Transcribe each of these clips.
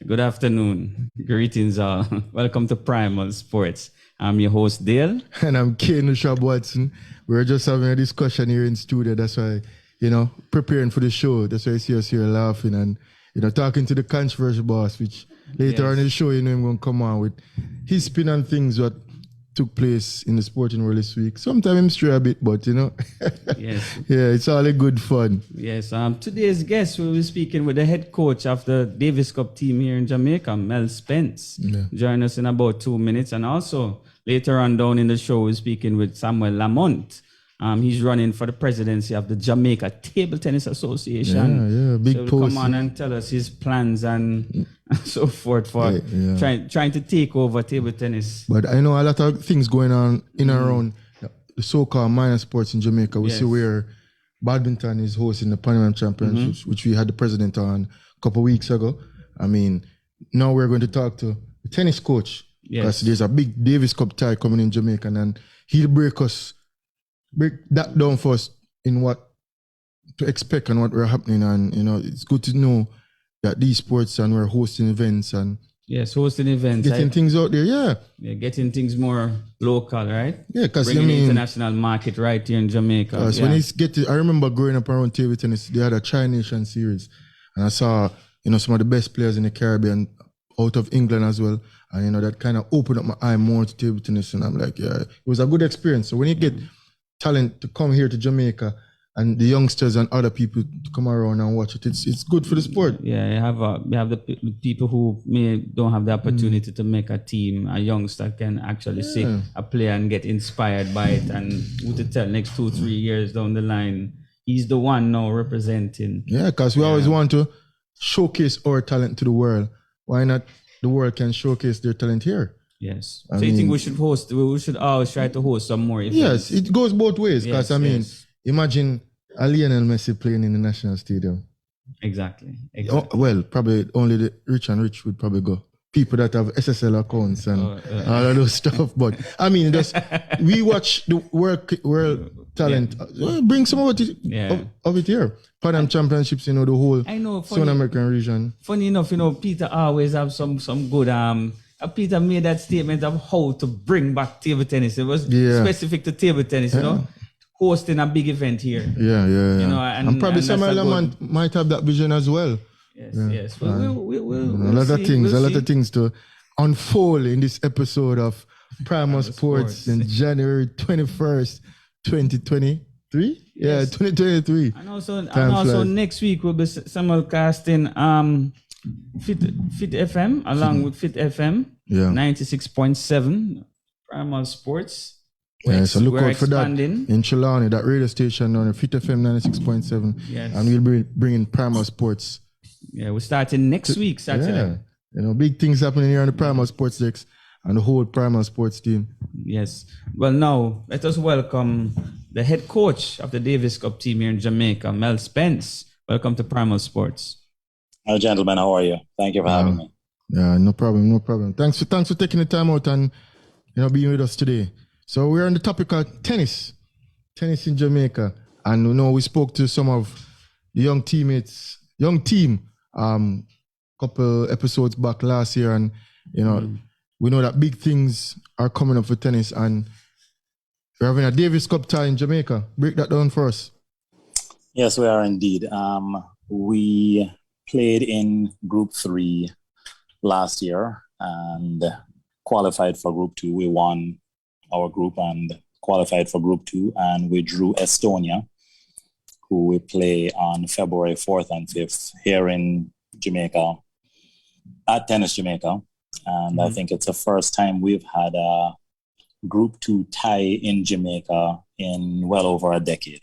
Good afternoon. Greetings all. Welcome to Primal Sports. I'm your host, Dale. And I'm Kane Ushab Watson. We're just having a discussion here in studio. That's why, preparing for the show. That's why you see us here laughing and, talking to the controversial boss, which later on in the show, I'm going to come on with his spin on things what took place in the sporting world this week. Sometimes I'm stray a bit, but, Yes. Yeah, it's all a good fun. Yes. Today's guest, we'll be speaking with the head coach of the Davis Cup team here in Jamaica, Mel Spence. Yeah. Join us in about 2 minutes. And also, later on down in the show, we're speaking with Samuel Lamont. He's running for the presidency of the Jamaica Table Tennis Association. Yeah, big post. So he'll come on and tell us his plans and so forth for trying to take over table tennis. But I know a lot of things going on in and around the so-called minor sports in Jamaica. We see where badminton is hosting the Primal Championships, which we had the president on a couple of weeks ago. I mean, now we're going to talk to the tennis coach because there's a big Davis Cup tie coming in Jamaica, and he'll break that down for us in what to expect and what we're happening. And it's good to know that these sports and we're hosting events and hosting events, getting things out there. Getting things more local, right? Yeah, because international market right here in Jamaica. When I remember growing up around table tennis, they had a Tri-Nation series, and I saw some of the best players in the Caribbean out of England as well. And that kind of opened up my eye more to table tennis, and I'm like, it was a good experience. So when you get talent to come here to Jamaica and the youngsters and other people to come around and watch it, it's good for the sport. Yeah, you have the people who don't have the opportunity to make a team. A youngster can actually see a player and get inspired by it, and who to tell next 2-3 years down the line, he's the one now representing. Yeah, because we always want to showcase our talent to the world. Why not the world can showcase their talent here? Yes. You think we should always try to host some more events? Yes, it goes both ways. Because imagine a Lionel Messi playing in the National Stadium. Exactly. Well, probably only the rich and rich would probably go. People that have SSL accounts and all of those stuff. But we watch the world talent. Bring some of it here. Pan Championships, the whole South American region. Funny enough, Peter always have some good Peter made that statement of how to bring back table tennis. It was specific to table tennis, hosting a big event here. Yeah. And probably Samuel Lamont might have that vision as well. Yes. We'll a lot of things to unfold in this episode of Primal Sports in January 21st, 2023. Yes. 2023. And also next week we'll be simulcasting Fit FM along with Fit FM 96.7 Primal Sports. So look out for that in Trelawney, that radio station on Fit FM 96.7. Yes. And we'll be bringing Primal Sports. Yeah, we're starting next week, Saturday. Big things happening here on the Primal Sports Decks and the whole Primal Sports team. Yes. Well, now let us welcome the head coach of the Davis Cup team here in Jamaica, Mel Spence. Welcome to Primal Sports. Hello, gentlemen. How are you? Thank you for having me. Yeah, no problem. Thanks for taking the time out and being with us today. So we're on the topic of tennis in Jamaica, and we spoke to some of the young team, couple episodes back last year, and we know that big things are coming up for tennis, and we're having a Davis Cup tie in Jamaica. Break that down for us. Yes, we are indeed. We played in Group 3 last year and qualified for Group 2. We won our group and qualified for Group 2, and we drew Estonia, who we play on February 4th and 5th here in Jamaica, at Tennis Jamaica. And I think it's the first time we've had a Group 2 tie in Jamaica in well over a decade.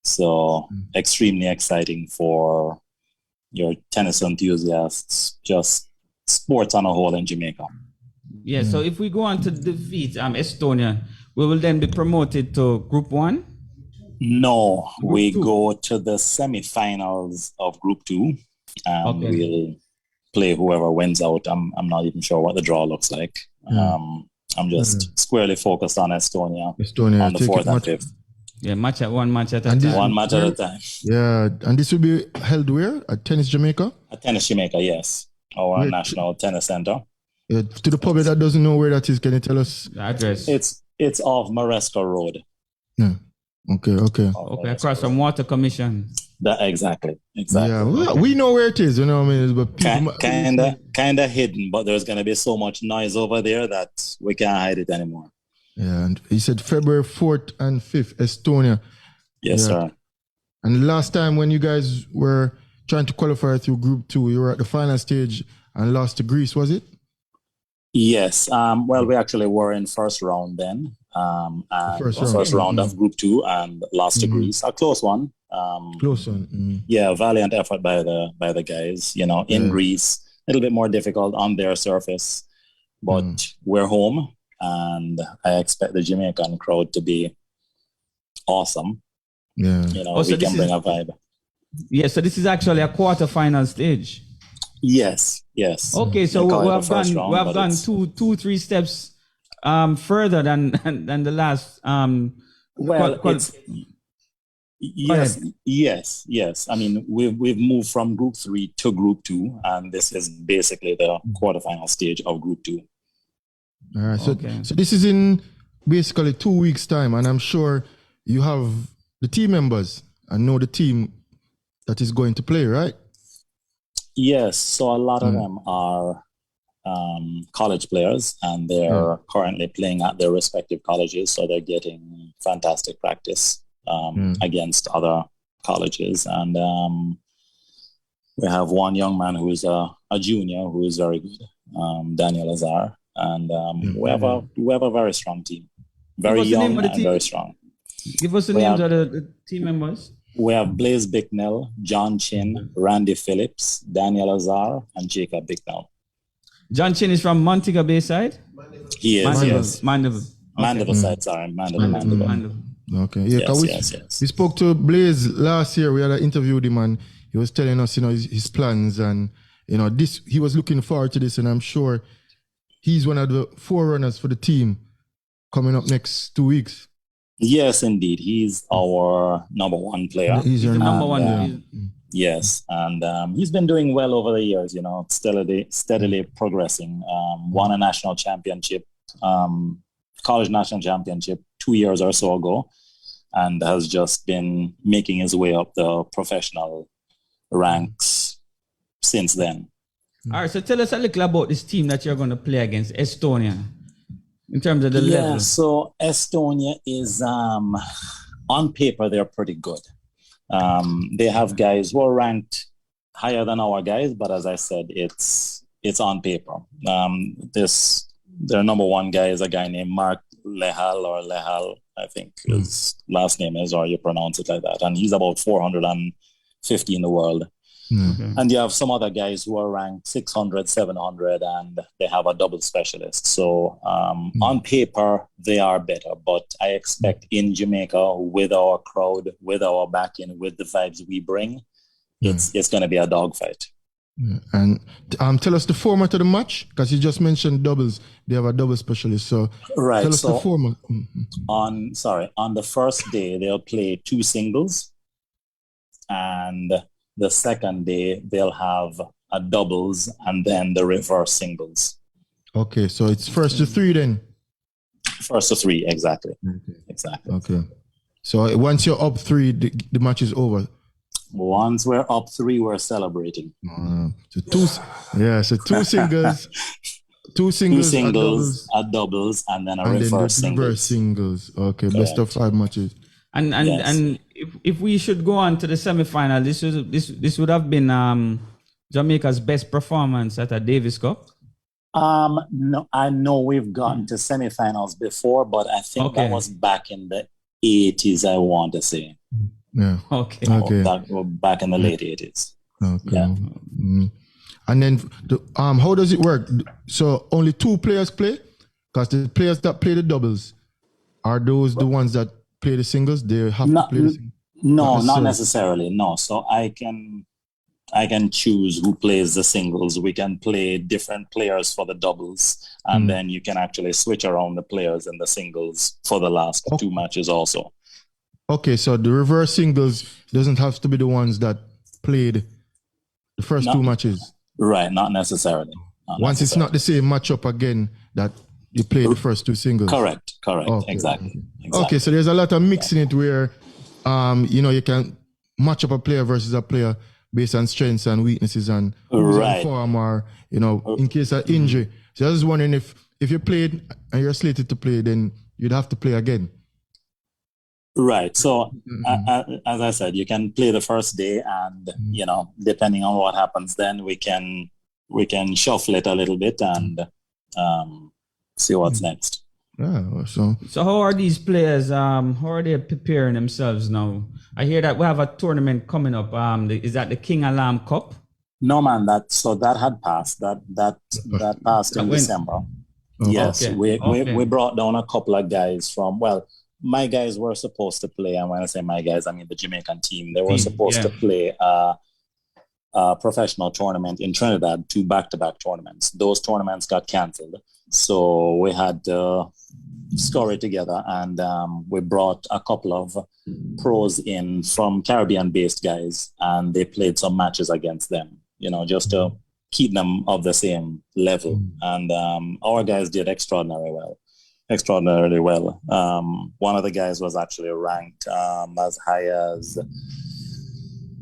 So extremely exciting for your tennis enthusiasts, just sports on a whole in Jamaica. Yeah, so if we go on to defeat Estonia, we will then be promoted to Group 1? No, we go to the semifinals of Group 2, and we'll play whoever wins out. I'm not even sure what the draw looks like. I'm just squarely focused on Estonia on the 4th and 5th. Yeah, one match at a time. One match at a time. Yeah, and this will be held where? At Tennis Jamaica? At Tennis Jamaica, yes. our national tennis center. To the public that doesn't know where that is, can you tell us the address? It's off Maresca Road. Yeah. Okay. Okay, across from Water Commission. Exactly. Yeah, well, we know where it is, you know what I mean? But kind of hidden, but there's going to be so much noise over there that we can't hide it anymore. Yeah, and he said February 4th and 5th, Estonia. Yes, sir. And last time when you guys were trying to qualify through Group 2, you were at the final stage and lost to Greece, was it? Yes. Well, we actually were in first round then. First round of Group 2 and lost to Greece. A close one. Close one. Yeah, valiant effort by the guys. You know, in Greece, a little bit more difficult on their surface, but we're home, and I expect the Jamaican crowd to be awesome. Yeah, you know, we can bring a vibe. Yeah, so this is actually a quarter-final stage. Yes. Okay, so we have gone 2-3 steps further than the last. Yes. I mean, we've moved from Group 3 to Group 2, and this is basically the quarterfinal stage of Group 2. All right. So this is in basically 2 weeks' time, and I'm sure you have the team members and know the team that is going to play, right? Yes. So a lot of them are college players, and they're currently playing at their respective colleges, so they're getting fantastic practice against other colleges. And we have one young man who is a junior who is very good, Daniel Azar, and we have a very strong team, very young and very strong. Give us the names of the team members. We have Blaze Bicknell, John Chin, Randy Phillips, Daniel Azar, and Jacob Bicknell. John Chin is from Montego Bay side? He is, yes. Mandeville. Mandeville side, sorry. Mandeville. Okay. Yeah, yes. We spoke to Blaze last year. We had an interview with him, and he was telling us, his plans, and this. He was looking forward to this, and I'm sure he's one of the forerunners for the team coming up next 2 weeks. Yes, indeed. He's our number one player. He's the number one. Yes, and he's been doing well over the years, steadily progressing. Won a national championship, college national championship 2 years or so ago, and has just been making his way up the professional ranks since then. All right, so tell us a little about this team that you're going to play against, Estonia, in terms of the level. Yeah, so Estonia is, on paper, they're pretty good. They have guys who are ranked higher than our guys, but as I said, it's on paper. Their number one guy is a guy named Mark Lehal, I think his last name is, or you pronounce it like that. And he's about 450 in the world. Mm-hmm. And you have some other guys who are ranked 600, 700, and they have a double specialist. So on paper, they are better. But I expect in Jamaica, with our crowd, with our backing, with the vibes we bring, it's going to be a dogfight. Yeah. And tell us the format of the match, because you just mentioned doubles. They have a double specialist. So tell us the format. On the first day, they'll play 2 singles. And the second day, they'll have a doubles and then the reverse singles. Okay, so it's first to 3 then? First to 3, exactly. Okay. Exactly. Okay. So once you're up 3, the match is over? Once we're up 3, we're celebrating. So 2 singles. 2 singles, a doubles, and then a reverse singles. Okay, correct. Best of 5 matches. And if we should go on to the semi-final, this would have been Jamaica's best performance at a Davis Cup. No, I know we've gotten to semi-finals before, but I think that was back in the 80s. I want to say. Yeah. Okay. Back in the late 80s. Okay. Yeah. Mm-hmm. And then how does it work? So only 2 players play, because the players that play the doubles are those the ones that play the singles? They have to play the singles? No, not necessarily. No. So I can choose who plays the singles. We can play different players for the doubles, and then you can actually switch around the players in the singles for the last 2 matches also. Okay, so the reverse singles doesn't have to be the ones that played the first 2 matches. Right, not necessarily. Once it's not the same matchup again that you play the first two singles. Correct. Okay. Exactly. Okay, so there's a lot of mixing it where, you can match up a player versus a player based on strengths and weaknesses and who's on form or, in case of injury. So I was just wondering if you played and you're slated to play, then you'd have to play again. Right. So as I said, you can play the first day and, depending on what happens, then we can shuffle it a little bit and see what's next. Yeah. So how are these players? How are they preparing themselves now? I hear that we have a tournament coming up. Is that the King Alarm Cup? No, man. That had passed. That passed in December. Oh, yes, okay. We brought down a couple of guys from. Well, my guys were supposed to play, and when I say my guys, I mean the Jamaican team. They were supposed to play a professional tournament in Trinidad, 2 back-to-back tournaments. Those tournaments got cancelled. So we had to scurry together and we brought a couple of pros in from Caribbean-based guys and they played some matches against them, just to keep them of the same level. And our guys did extraordinarily well. One of the guys was actually ranked as high as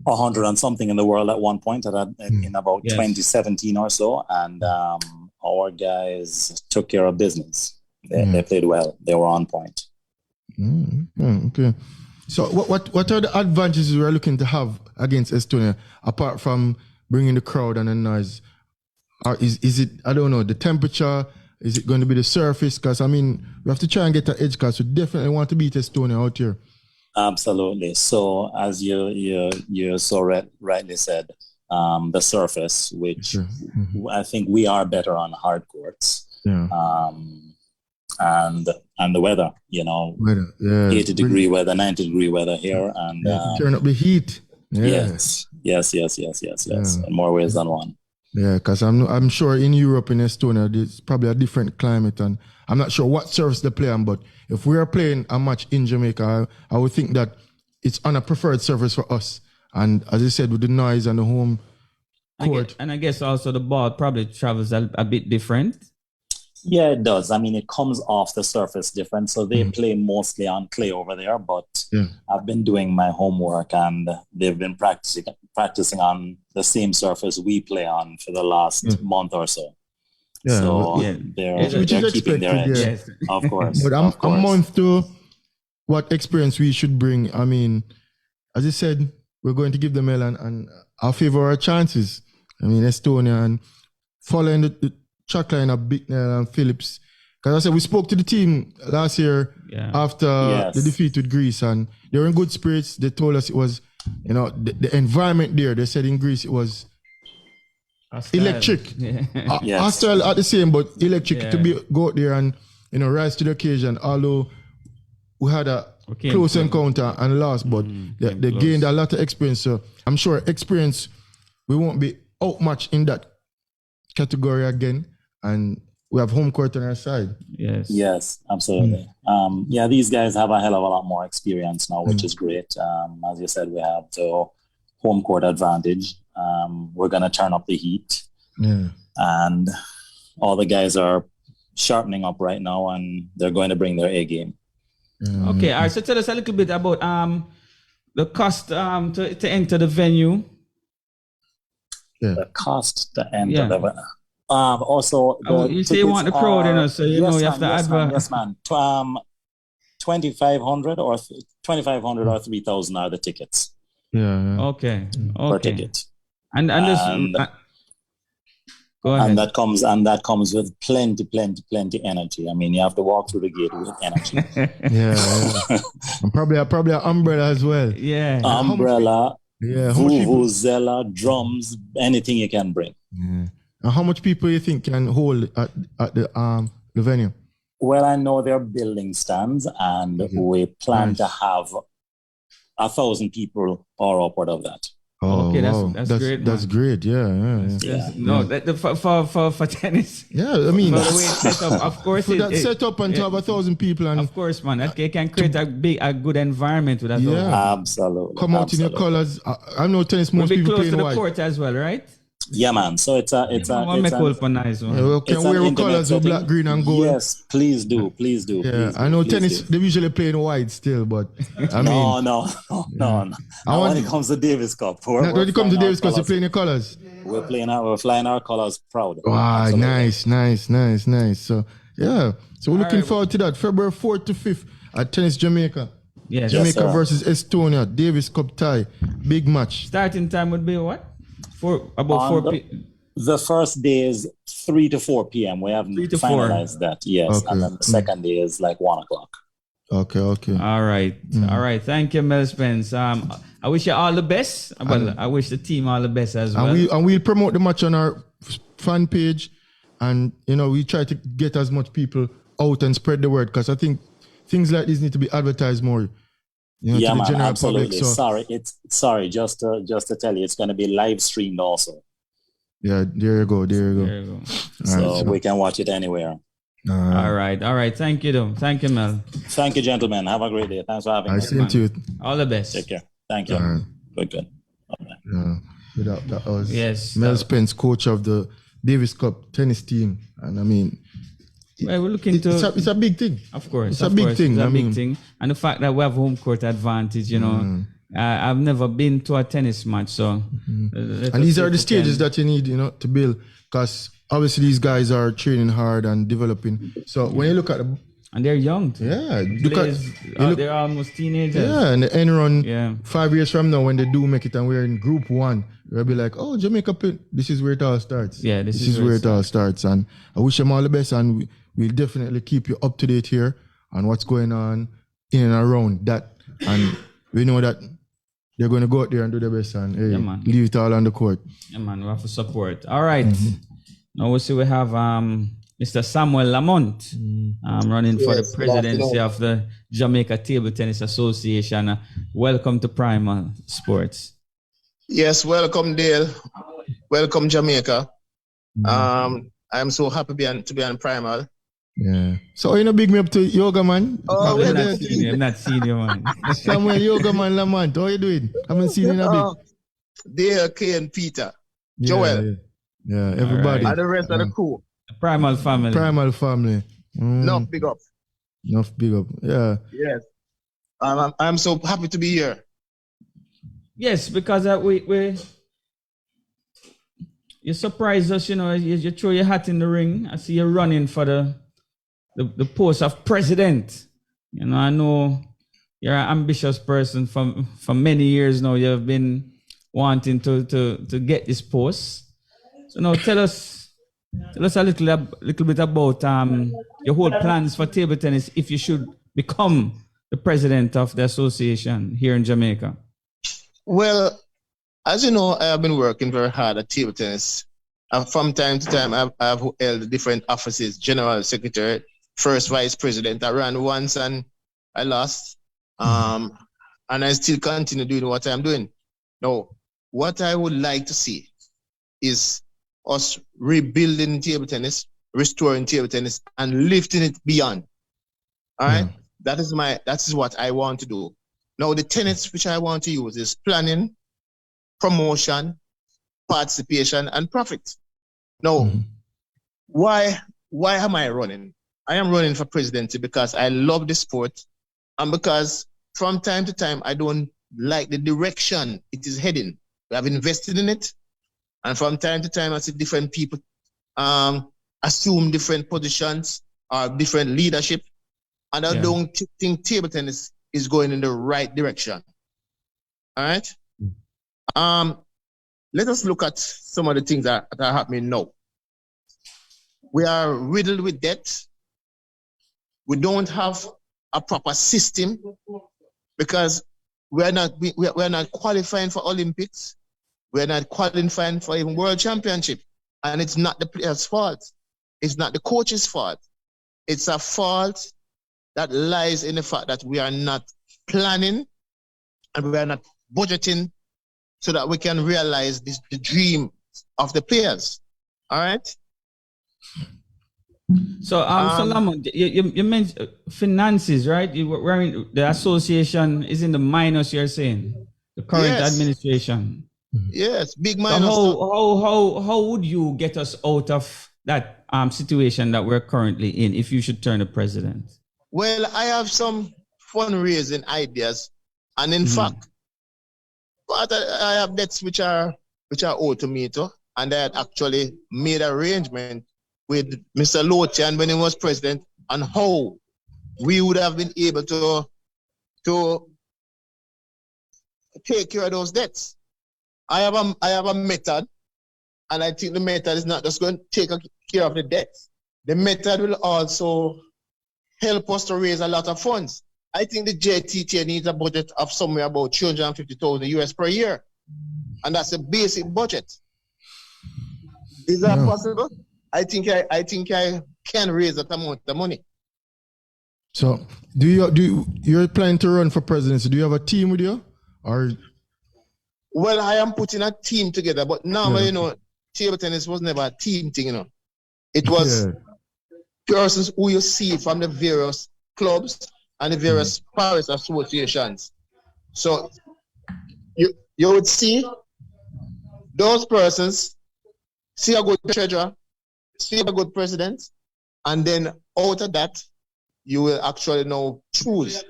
100 and something in the world at one point in about 2017 or so. And our guys took care of business. They played well. They were on point. Okay. So what are the advantages we're looking to have against Estonia, apart from bringing the crowd and the noise? Or is it, I don't know, the temperature? Is it going to be the surface? Because, we have to try and get an edge because we definitely want to beat Estonia out here. Absolutely. So as you so rightly said, the surface, which I think we are better on hard courts. Yeah. And the weather, 80-degree weather, 90-degree weather here, and turn up the heat. Yes. In more ways than one. Yeah, because I'm sure in Europe, in Estonia, there's probably a different climate, and I'm not sure what surface they play on. But if we are playing a match in Jamaica, I would think that it's on a preferred surface for us. And as I said, with the noise and the home court. I guess also the ball probably travels a bit different. Yeah, it does. It comes off the surface different. So they play mostly on clay over there, but I've been doing my homework and they've been practicing on the same surface we play on for the last month or so. Yeah, so they're keeping their edge. Yes. Of course. But a month to what experience we should bring. As I said, we're going to give them and I'll favor our chances. Estonia and following the track line of Bicknell and Phillips. Because I said we spoke to the team last year after the defeat with Greece and they were in good spirits. They told us it was, the environment there. They said in Greece it was electric. Hostile at the same, but electric to go out there and, rise to the occasion. Although we had a close encounter and lost, but they gained a lot of experience. So I'm sure we won't be outmatched in that category again. And we have home court on our side. Yes, absolutely. These guys have a hell of a lot more experience now, which is great. As you said, we have the home court advantage. We're going to turn up the heat. And all the guys are sharpening up right now and they're going to bring their A game. Okay, all right. So tell us a little bit about the cost to enter the venue. The cost to enter the venue. Also, you say you want the crowd, so you have to advert. Yes, man. 2,500 or 3,000 are the tickets. Okay. Per ticket. And go ahead. And that comes with plenty energy. You have to walk through the gate with energy. And probably an umbrella as well. Umbrella. Vuvuzela, drums, anything you can bring. And how much people you think can hold at the venue? Well, I know they're building stands, and we plan to have 1,000 people or upward of that. Oh, okay, that's great. That's great. For tennis. Yeah, For the way it's set up, of course. For that setup and to have 1,000 people, and of course, man, that can create a good environment with that. Absolutely. Come out in your colors. I know tennis. Most people close play to in the white. court as well, right? Yeah, man. So it's a Nice one. Yeah, we can it's wear an our colors with setting. black, green, and gold. Yes, please do. Please do. Yeah, please do, I know please tennis, do. they usually play in white still, but I mean, No. I Now want, when it comes to Davis Cup, when we're it comes to flying our Davis, because you're colors. playing the colors. We're flying our colors proud. Wow, Absolutely. nice. So, yeah. So we're looking forward to that. February 4th to 5th at Tennis Jamaica. Yes. Jamaica Yes, sir. versus Estonia. Davis Cup tie. Big match. Starting time would be what? About 4 p.m. The first day is 3 to 4 p.m. We haven't 3 to 4. finalized that. Yes. Okay. And then the second day is like 1 o'clock. Okay. All right. All right. Thank you, Mel Spence. I wish you all the best. Well, I wish the team all the best as well. And we'll promote the match on our fan page. And, we try to get as much people out and spread the word, because I think things like this need to be advertised more. To the man, general absolutely. public. So, Sorry, just to tell you, it's going to be live streamed also. Yeah, there you go. So we can watch it anywhere. All right. Thank you, though. Thank you, Mel. Thank you, gentlemen. Have a great day. Thanks for having me. Same to you. All the best. Take care. Thank you. Good. Yeah. That was Mel Spence, coach of the Davis Cup tennis team. And I mean, well, we're looking to. It's a big thing. Of course. It's a big thing. It's a big thing. And the fact that we have home court advantage, I've never been to a tennis match. So. And these are the stages that you need, to build. Because obviously these guys are training hard and developing. So when you look at them. And they're young too. Yeah. They're almost teenagers. Yeah, and the end run 5 years from now when they do make it and we're in group 1, they'll be like, oh, Jamaica, this is where it all starts. Yeah, this is where it all starts. And I wish them all the best, and we'll definitely keep you up to date here on what's going on in and around that. And we know that they're going to go out there and do their best and leave it all on the court. Yeah, man, we have to support. All right. Now we see we have Mr. Samuel Lamont running for the presidency of the Jamaica Table Tennis Association. Welcome to Primal Sports. Yes, welcome, Dale. Welcome, Jamaica. I'm so happy to be on Primal. Yeah. So you big me up to Yoga Man? Oh, I'm not seeing you, man. Samuel Yoga Man Lamont, how you doing? Haven't seen you in a bit. Dale, Kay, and Peter. Joel. Yeah, everybody. And the rest of the crew. Primal family. Enough big up. Yeah. Yes. I'm so happy to be here. Yes, because you surprised us, you throw your hat in the ring. I see you running for the post of president. I know you're an ambitious person for many years now. You've been wanting to get this post. So now tell us a little bit about your whole plans for table tennis if you should become the president of the association here in Jamaica. Well, as you know, I have been working very hard at table tennis. And from time to time, I've held different offices, general secretary, first vice president. I ran once and I lost. And I still continue doing what I'm doing. Now, what I would like to see is us rebuilding table tennis, restoring table tennis, and lifting it beyond. All right? That is what I want to do. Now, the tenets which I want to use is planning, promotion, participation, and profit. Now, why am I running? I am running for presidency because I love the sport and because from time to time, I don't like the direction it is heading. We have invested in it. And from time to time, I see different people assume different positions or different leadership. And I don't think table tennis is going in the right direction. All right? Let us look at some of the things that are happening now. We are riddled with debt. We don't have a proper system because we're not qualifying for Olympics. We're not qualifying for even World Championship. And it's not the players' fault. It's not the coach's fault. It's a fault that lies in the fact that we are not planning and we are not budgeting so that we can realize the dream of the players. All right? So, Lamont, you mentioned finances, right? The association is in the minus, you're saying? The current administration. Yes, big So minus. how would you get us out of that situation that we're currently in if you should turn the president? Well, I have some fundraising ideas, and in fact, but I have debts which are owed to me too, and I had actually made arrangement with Mr. Lotian when he was president on how we would have been able to take care of those debts. I have a method, and I think the method is not just going to take care of the debts. The method will also help us to raise a lot of funds. I think the JTT needs a budget of somewhere about 350,000 US per year, and that's a basic budget. Is that possible? I think I can raise that amount of money. So, you're planning to run for presidency? Do you have a team with you, or? Well, I am putting a team together, but normally, table tennis was never a team thing, It was persons who you see from the various clubs and the various parish associations. So you would see those persons, see a good treasurer, see a good president, and then out of that, you will actually now choose.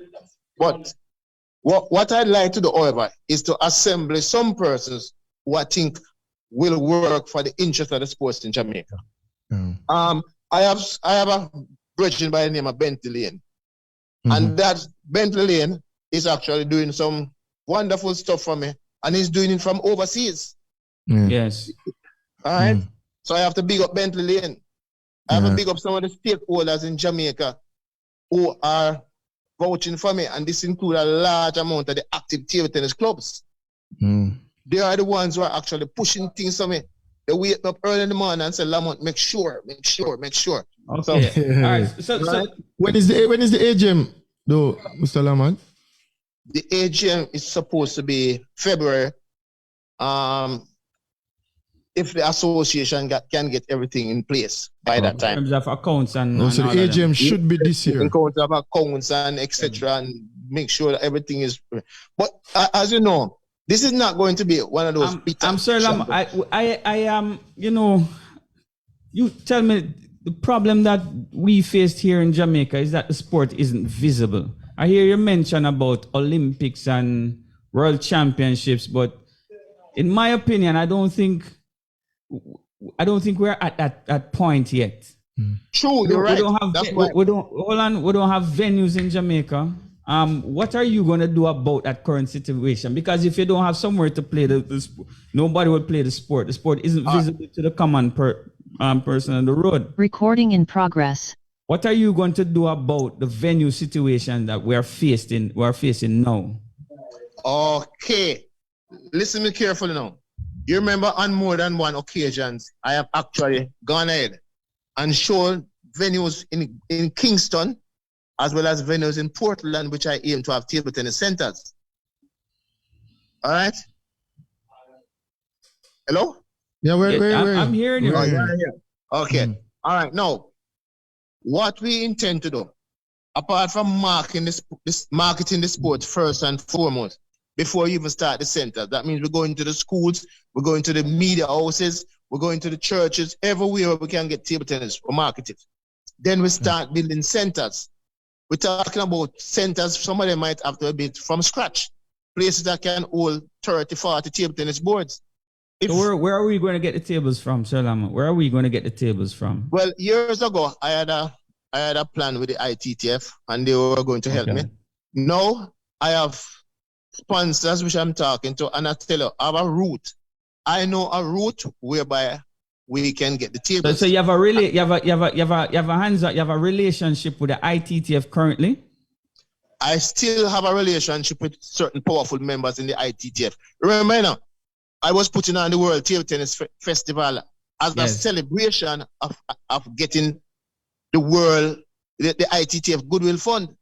But what I'd like to do, however, is to assemble some persons who I think will work for the interest of the sports in Jamaica. I have a brethren by the name of Bentley Lane. And that Bentley Lane is actually doing some wonderful stuff for me. And he's doing it from overseas. Yes. All right. So I have to big up Bentley Lane. I have to big up some of the stakeholders in Jamaica who are vouching for me. And this includes a large amount of the active table tennis clubs. They are the ones who are actually pushing things for me. They wake up early in the morning and say, Lamont, make sure. Okay. So, All right. So when is the AGM though, Mr. Lamont? The AGM is supposed to be February. If the association can get everything in place by that time. In terms of accounts and so the AGM should be this year. In terms of accounts and etc. And make sure that everything is. But as you know, this is not going to be one of those. I'm sorry, Lam. I am. You tell me the problem that we faced here in Jamaica is that the sport isn't visible. I hear you mention about Olympics and World Championships, but in my opinion, I don't think we're at that point yet. True, you're right. We don't have venues in Jamaica. What are you going to do about that current situation? Because if you don't have somewhere to play nobody will play the sport. The sport isn't visible to the common person on the road. Recording in progress. What are you going to do about the venue situation that we're facing now? Okay. Listen me carefully now. You remember on more than one occasions, I have actually gone ahead and shown venues in Kingston as well as venues in Portland, which I aim to have table tennis centers. All right? Hello? Yeah, I'm hearing you. Okay. All right. Now, what we intend to do, apart from marketing the sport first and foremost, before you even start the center, that means we're going to the schools, we're going to the media houses, we're going to the churches, everywhere where we can get table tennis or market it. Then we start building centers. We're talking about centers, some of them might have to be from scratch. Places that can hold 30, 40 table tennis boards. So where are we going to get the tables from, Sir Lamont? Where are we going to get the tables from? Well, years ago, I had a plan with the ITTF, and they were going to help me. Now, I have sponsors which I'm talking to, and I tell you, I have a route. I know a route whereby we can get the tables. So you have a relationship with the ITTF currently? I still have a relationship with certain powerful members in the ITTF. Remember now, I was putting on the World Table Tennis Festival as a celebration of getting the ITTF Goodwill Fund.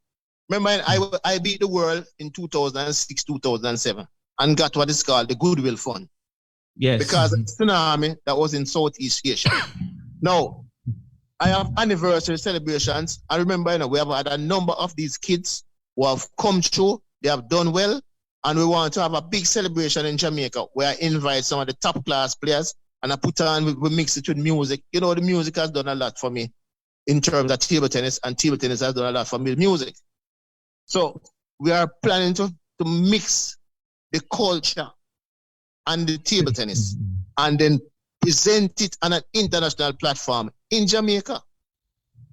Remember, I beat the world in 2006, 2007 and got what is called the Goodwill Fund. Yes. Because of the tsunami that was in Southeast Asia. Now, I have anniversary celebrations. I remember, we have had a number of these kids who have come through. They have done well. and we want to have a big celebration in Jamaica where I invite some of the top class players and I put on, we mix it with music. You know, the music has done a lot for me in terms of table tennis, and table tennis has done a lot for me, music. So we are planning to mix the culture and the table tennis and then present it on an international platform in Jamaica.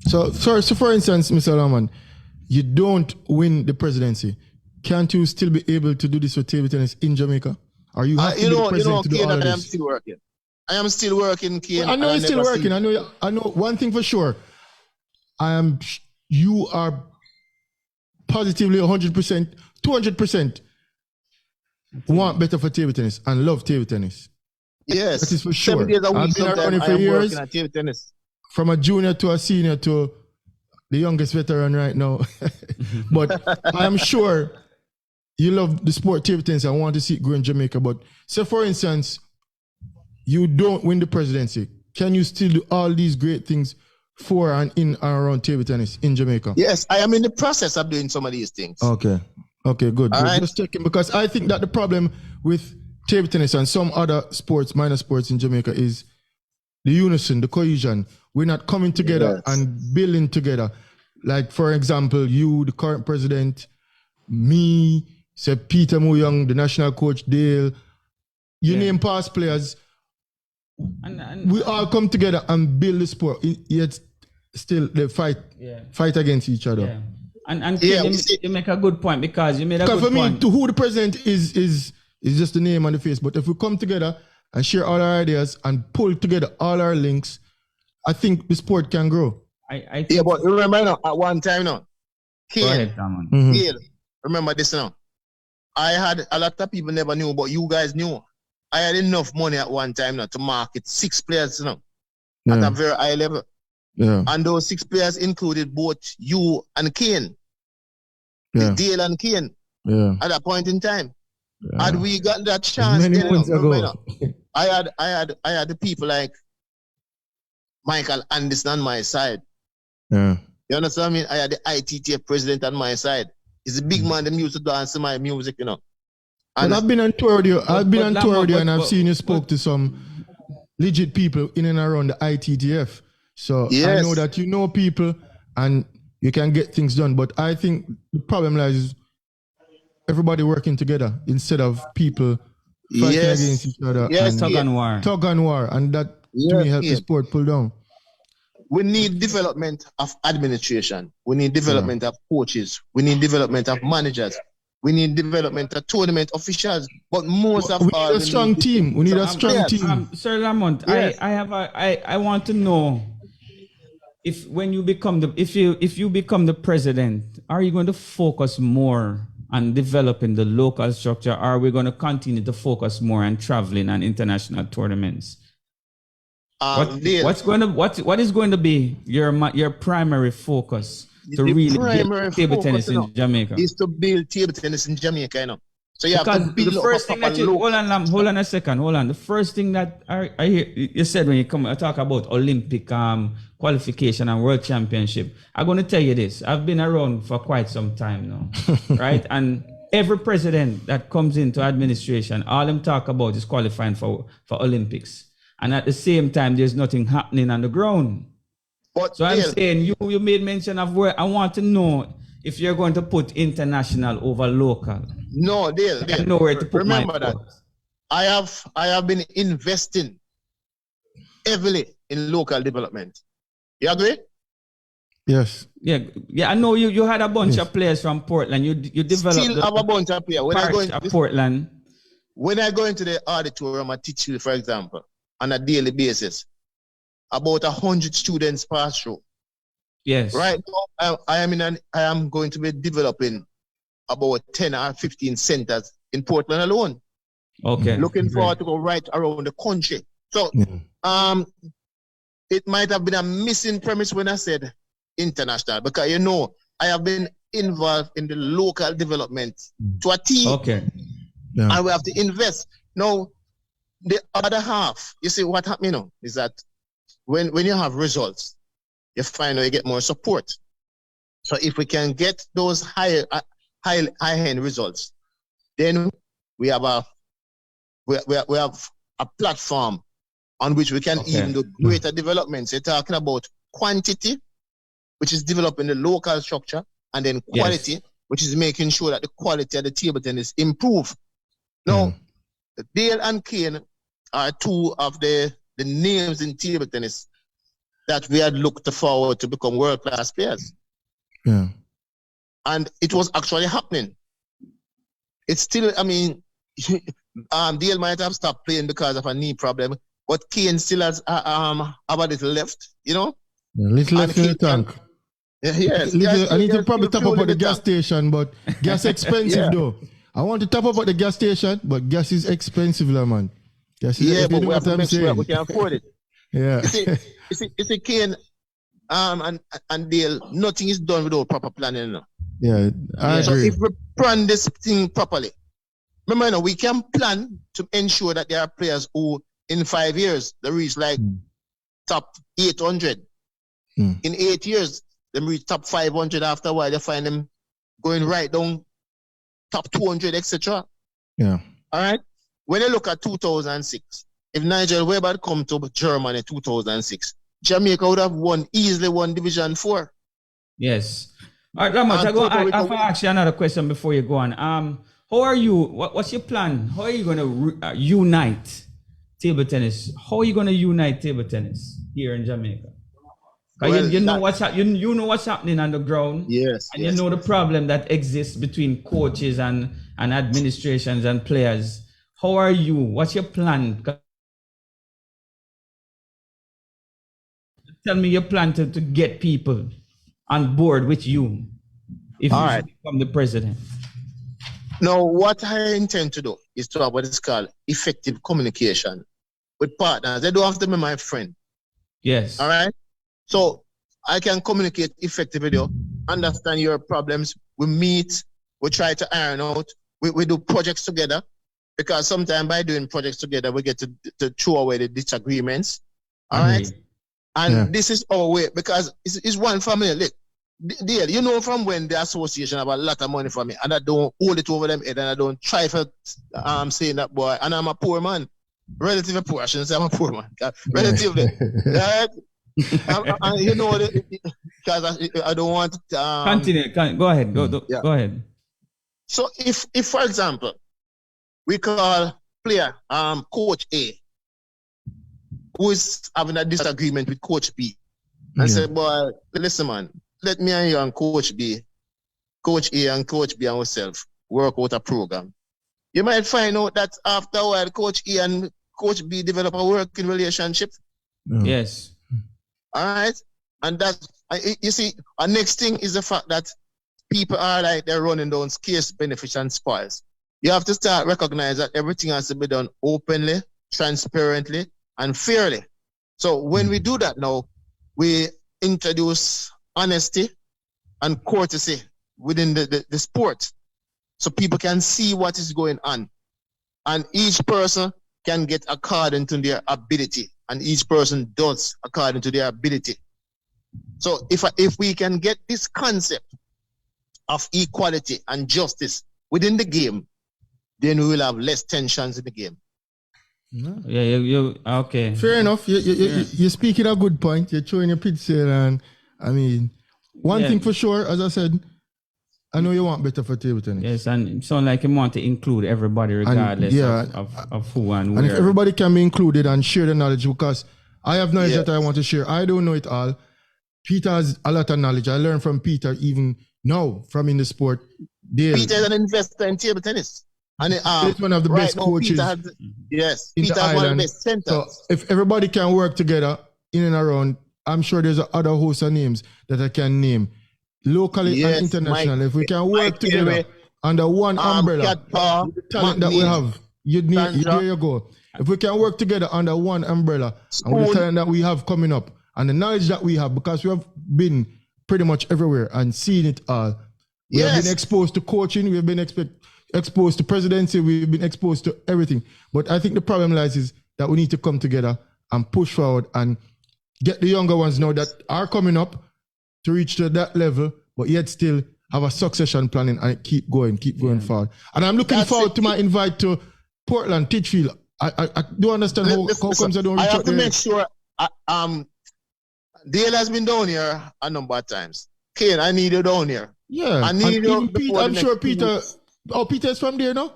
So for instance, Mr. Lamont, you don't win the presidency. Can't you still be able to do this with table tennis in Jamaica? Are you have to be the president to do all of this? I am still working. I am still working, Kane. Well, I know you're still working. I know one thing for sure. You are positively 100%, 200% want better for table tennis and love table tennis. Yes. That is for sure. 7 days a week, I've been around it for years. At table tennis. From a junior to a senior to the youngest veteran right now. But I'm sure you love the sport table tennis and want to see it grow in Jamaica. But say, for instance, you don't win the presidency. Can you still do all these great things for and in and around table tennis in Jamaica? Yes, I am in the process of doing some of these things. Okay, good. Right. Just checking, because I think that the problem with table tennis and some other sports, minor sports in Jamaica, is the unison, the cohesion. We're not coming together and building together. Like, for example, you, the current president, me, say Peter Moyoung, the national coach, Dale, you name past players, and we all come together and build the sport. Yet still they fight against each other. Yeah. And you make a good point, because you made a good point. For me, to who the president is just the name on the face. But if we come together and share all our ideas and pull together all our links, I think the sport can grow. I think but remember now, at one time now, remember this now. I had a lot of people never knew, but you guys knew. I had enough money at one time now to market 6 players now at a very high level. Yeah. And those 6 players included both you and Kane. Dale and Kane. Yeah. At that point in time. Yeah. Had we got that chance many then, months ago. I had the people like Michael Anderson on my side. Yeah. You understand me? I had the ITTF president on my side. He's a big man that used to dance to my music, you know. And I've been on tour with you. And I've seen you spoke to some legit people in and around the ITTF. So I know that you know people and you can get things done. But I think the problem lies everybody working together instead of people fighting against each other. Yes, tug and war. Tug and war. And that to me helps the sport pull down. We need development of administration. We need development of coaches. We need development of managers. We need development of tournament officials. But most of all, we need a strong team. We need a strong team. Sir Lamont, I want to know if when you become if you become the president, are you going to focus more on developing the local structure, or are we going to continue to focus more on traveling and international tournaments? What is going to be your primary focus to really build table tennis in Jamaica? Is to build table tennis in Jamaica, you know. So you because have to build the first thing that you hold on a second. The first thing that I hear you said when you come talk about Olympic qualification and World Championship, I'm going to tell you this. I've been around for quite some time now, right? And every president that comes into administration, all them talk about is qualifying for Olympics. And at the same time, there's nothing happening on the ground. So I'm saying you made mention of where I want to know if you're going to put international over local. No, Dale. I know where to put remember that. I have been investing heavily in local development. You agree? Yes. Yeah. I know you had a bunch of players from Portland. You developed. Still have a bunch of players. Portland. When I go into the auditorium, I teach you, for example, on a daily basis, about 100 students pass through. Yes. Right now, I am going to be developing about 10 or 15 centers in Portland alone. Okay. Looking forward to go right around the country. So, it might have been a missing premise when I said international, because you know I have been involved in the local development to a team. Okay. Yeah. And we have to invest. Now, the other half, you see what happened now is that when you have results, you find out you get more support. So if we can get those high-end results, then we have a platform on which we can even do greater developments. You're talking about quantity, which is developing the local structure, and then quality, which is making sure that the quality of the table tennis improve. Now, Dale and Kane are two of the names in table tennis that we had looked forward to become world-class players. Yeah. And it was actually happening. It's still, I mean, Dale might have stopped playing because of a knee problem, but Kane still has a little left, you know? A little left in the tank. Yes. I need to probably top up at the gas station, but gas expensive though. I want to top up at the gas station, but gas is expensive, man. Gas is but we have to make sure we can afford it. Yeah. You see, Kane and Dale, nothing is done without proper planning. No? Yeah, I agree. So if we plan this thing properly, remember, we can plan to ensure that there are players who, in 5 years, they reach like top 800. In 8 years, they reach top 500. After a while, they find them going right down top 200, etc. Yeah. All right. When you look at 2006, if Nigel Webber had come to Germany in 2006, Jamaica would have easily won Division 4. Yes. All right, Lamont, I have to ask you another question before you go on. How are you? What's your plan? How are you going to unite table tennis? How are you going to unite table tennis here in Jamaica? Well, you know what's you know what's happening on the ground. Yes. And you know the problem that exists between coaches and administrations and players. How are you? What's your plan? Tell me your plan to get people on board with you if you become the president. Now, what I intend to do is to have what is called effective communication with partners. They don't have to be my friend. Yes. All right? So I can communicate effectively with you, understand your problems. We meet, we try to iron out, we do projects together, because sometimes by doing projects together, we get to throw away the disagreements. All right? And this is our way, because it's one family. Look, Dale, you know from when the association have a lot of money for me, and I don't hold it over them head, and I don't try for saying that, boy, and I'm a poor man. Relatively poor, I shouldn't say I'm a poor man. Relatively. Right? And you know, because I don't want to... Continue. Go ahead. Go ahead. So if for example, we call player Coach A, who is having a disagreement with Coach B, and say, boy, listen, man, let me and you and Coach B, Coach A and Coach B and ourselves work out a program. You might find out that after a while, Coach A and Coach B develop a working relationship. Yes. All right? And that, you see, our next thing is the fact that people are like they're running down scarce benefits and spoils. You have to start recognize that everything has to be done openly, transparently, and fairly. So when we do that now, we introduce honesty and courtesy within the sport, so people can see what is going on, and each person can get according to their ability, and each person does according to their ability. So if we can get this concept of equality and justice within the game, then we will have less tensions in the game. No. Yeah, you okay. Fair enough. You're speaking a good point. You're throwing your pitch here, and I mean, one thing for sure, as I said, I know you want better for table tennis. Yes, and it sounds like you want to include everybody regardless of who and where. And if everybody can be included and share the knowledge, because I have knowledge that I want to share. I don't know it all. Peter has a lot of knowledge. I learned from Peter even now from in the sport. Peter is an investor in table tennis. And he's one of the best coaches. Peter has one of the best centers. So if everybody can work together in and around, I'm sure there's other hosts of names that I can name, locally and internationally. If we can work together under one umbrella, the talent that we have, there you go. If we can work together under one umbrella, and with the talent that we have coming up, and the knowledge that we have, because we have been pretty much everywhere and seen it all. We have been exposed to coaching, we have been exposed to presidency, we've been exposed to everything. But I think the problem lies is that we need to come together and push forward and get the younger ones now that are coming up to reach to that level, but yet still have a succession planning and keep going forward. And I'm looking forward to my invite to Portland, Titchfield. I do understand how comes I don't reach I have out to there. make sure. Dale has been down here a number of times. Kane, I need you down here. Yeah, I need you. Peter, I'm sure Peter. Oh, Peter's from there, no?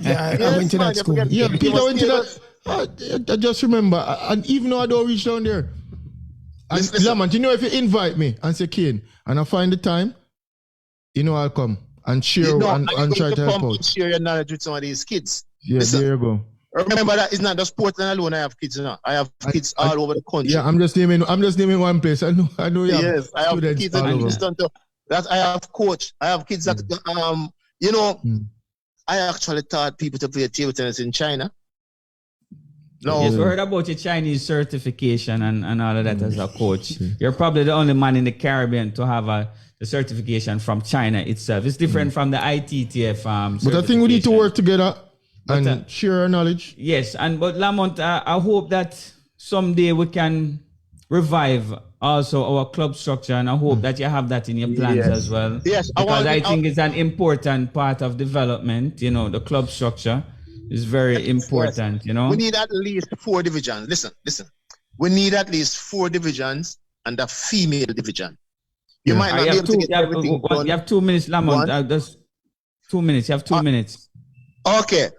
Yeah, I went to that school. Yeah, Peter went to that. I just remember, and even though I don't reach down there, and Lamont, you know, if you invite me and say Kane, and I find the time, you know, I'll come and share and try to help out. Share your knowledge with some of these kids. Yeah, Listen, there you go. Remember that it's not just Portland alone. I have kids now. I have kids all over the country. Yeah, I'm just naming one place. I know. Yes, I have kids all over. That I have coach. I have kids that I actually taught people to play table tennis in China. No, yes, we heard about your Chinese certification and all of that as a coach. You're probably the only man in the Caribbean to have the certification from China itself. It's different from the ITTF. But I think we need to work together and share our knowledge. Yes, but Lamont, I hope that someday we can revive also our club structure, and I hope that you have that in your plans as well. Yes, because I think it's an important part of development. You know, the club structure is very important. You know, we need at least 4 divisions. Listen. We need at least 4 divisions and a female division. You might not be able to get everything done. You have 2 minutes, Lamont. Just 2 minutes. You have 2 minutes. Okay.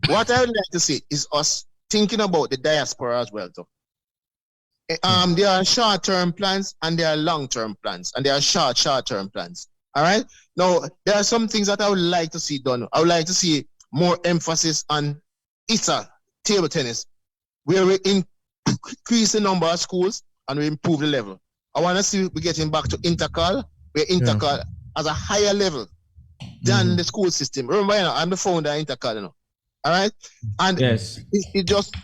What I would like to see is us thinking about the diaspora as well, too. There are short-term plans and there are long-term plans, and there are short-term plans. All right. Now, there are some things that I would like to see done. I would like to see more emphasis on ISA table tennis, where we increase the number of schools and we improve the level. I want to see we getting back to Intercal, where Intercal has a higher level than the school system. Remember, I'm the founder of Intercal, All right, and it just.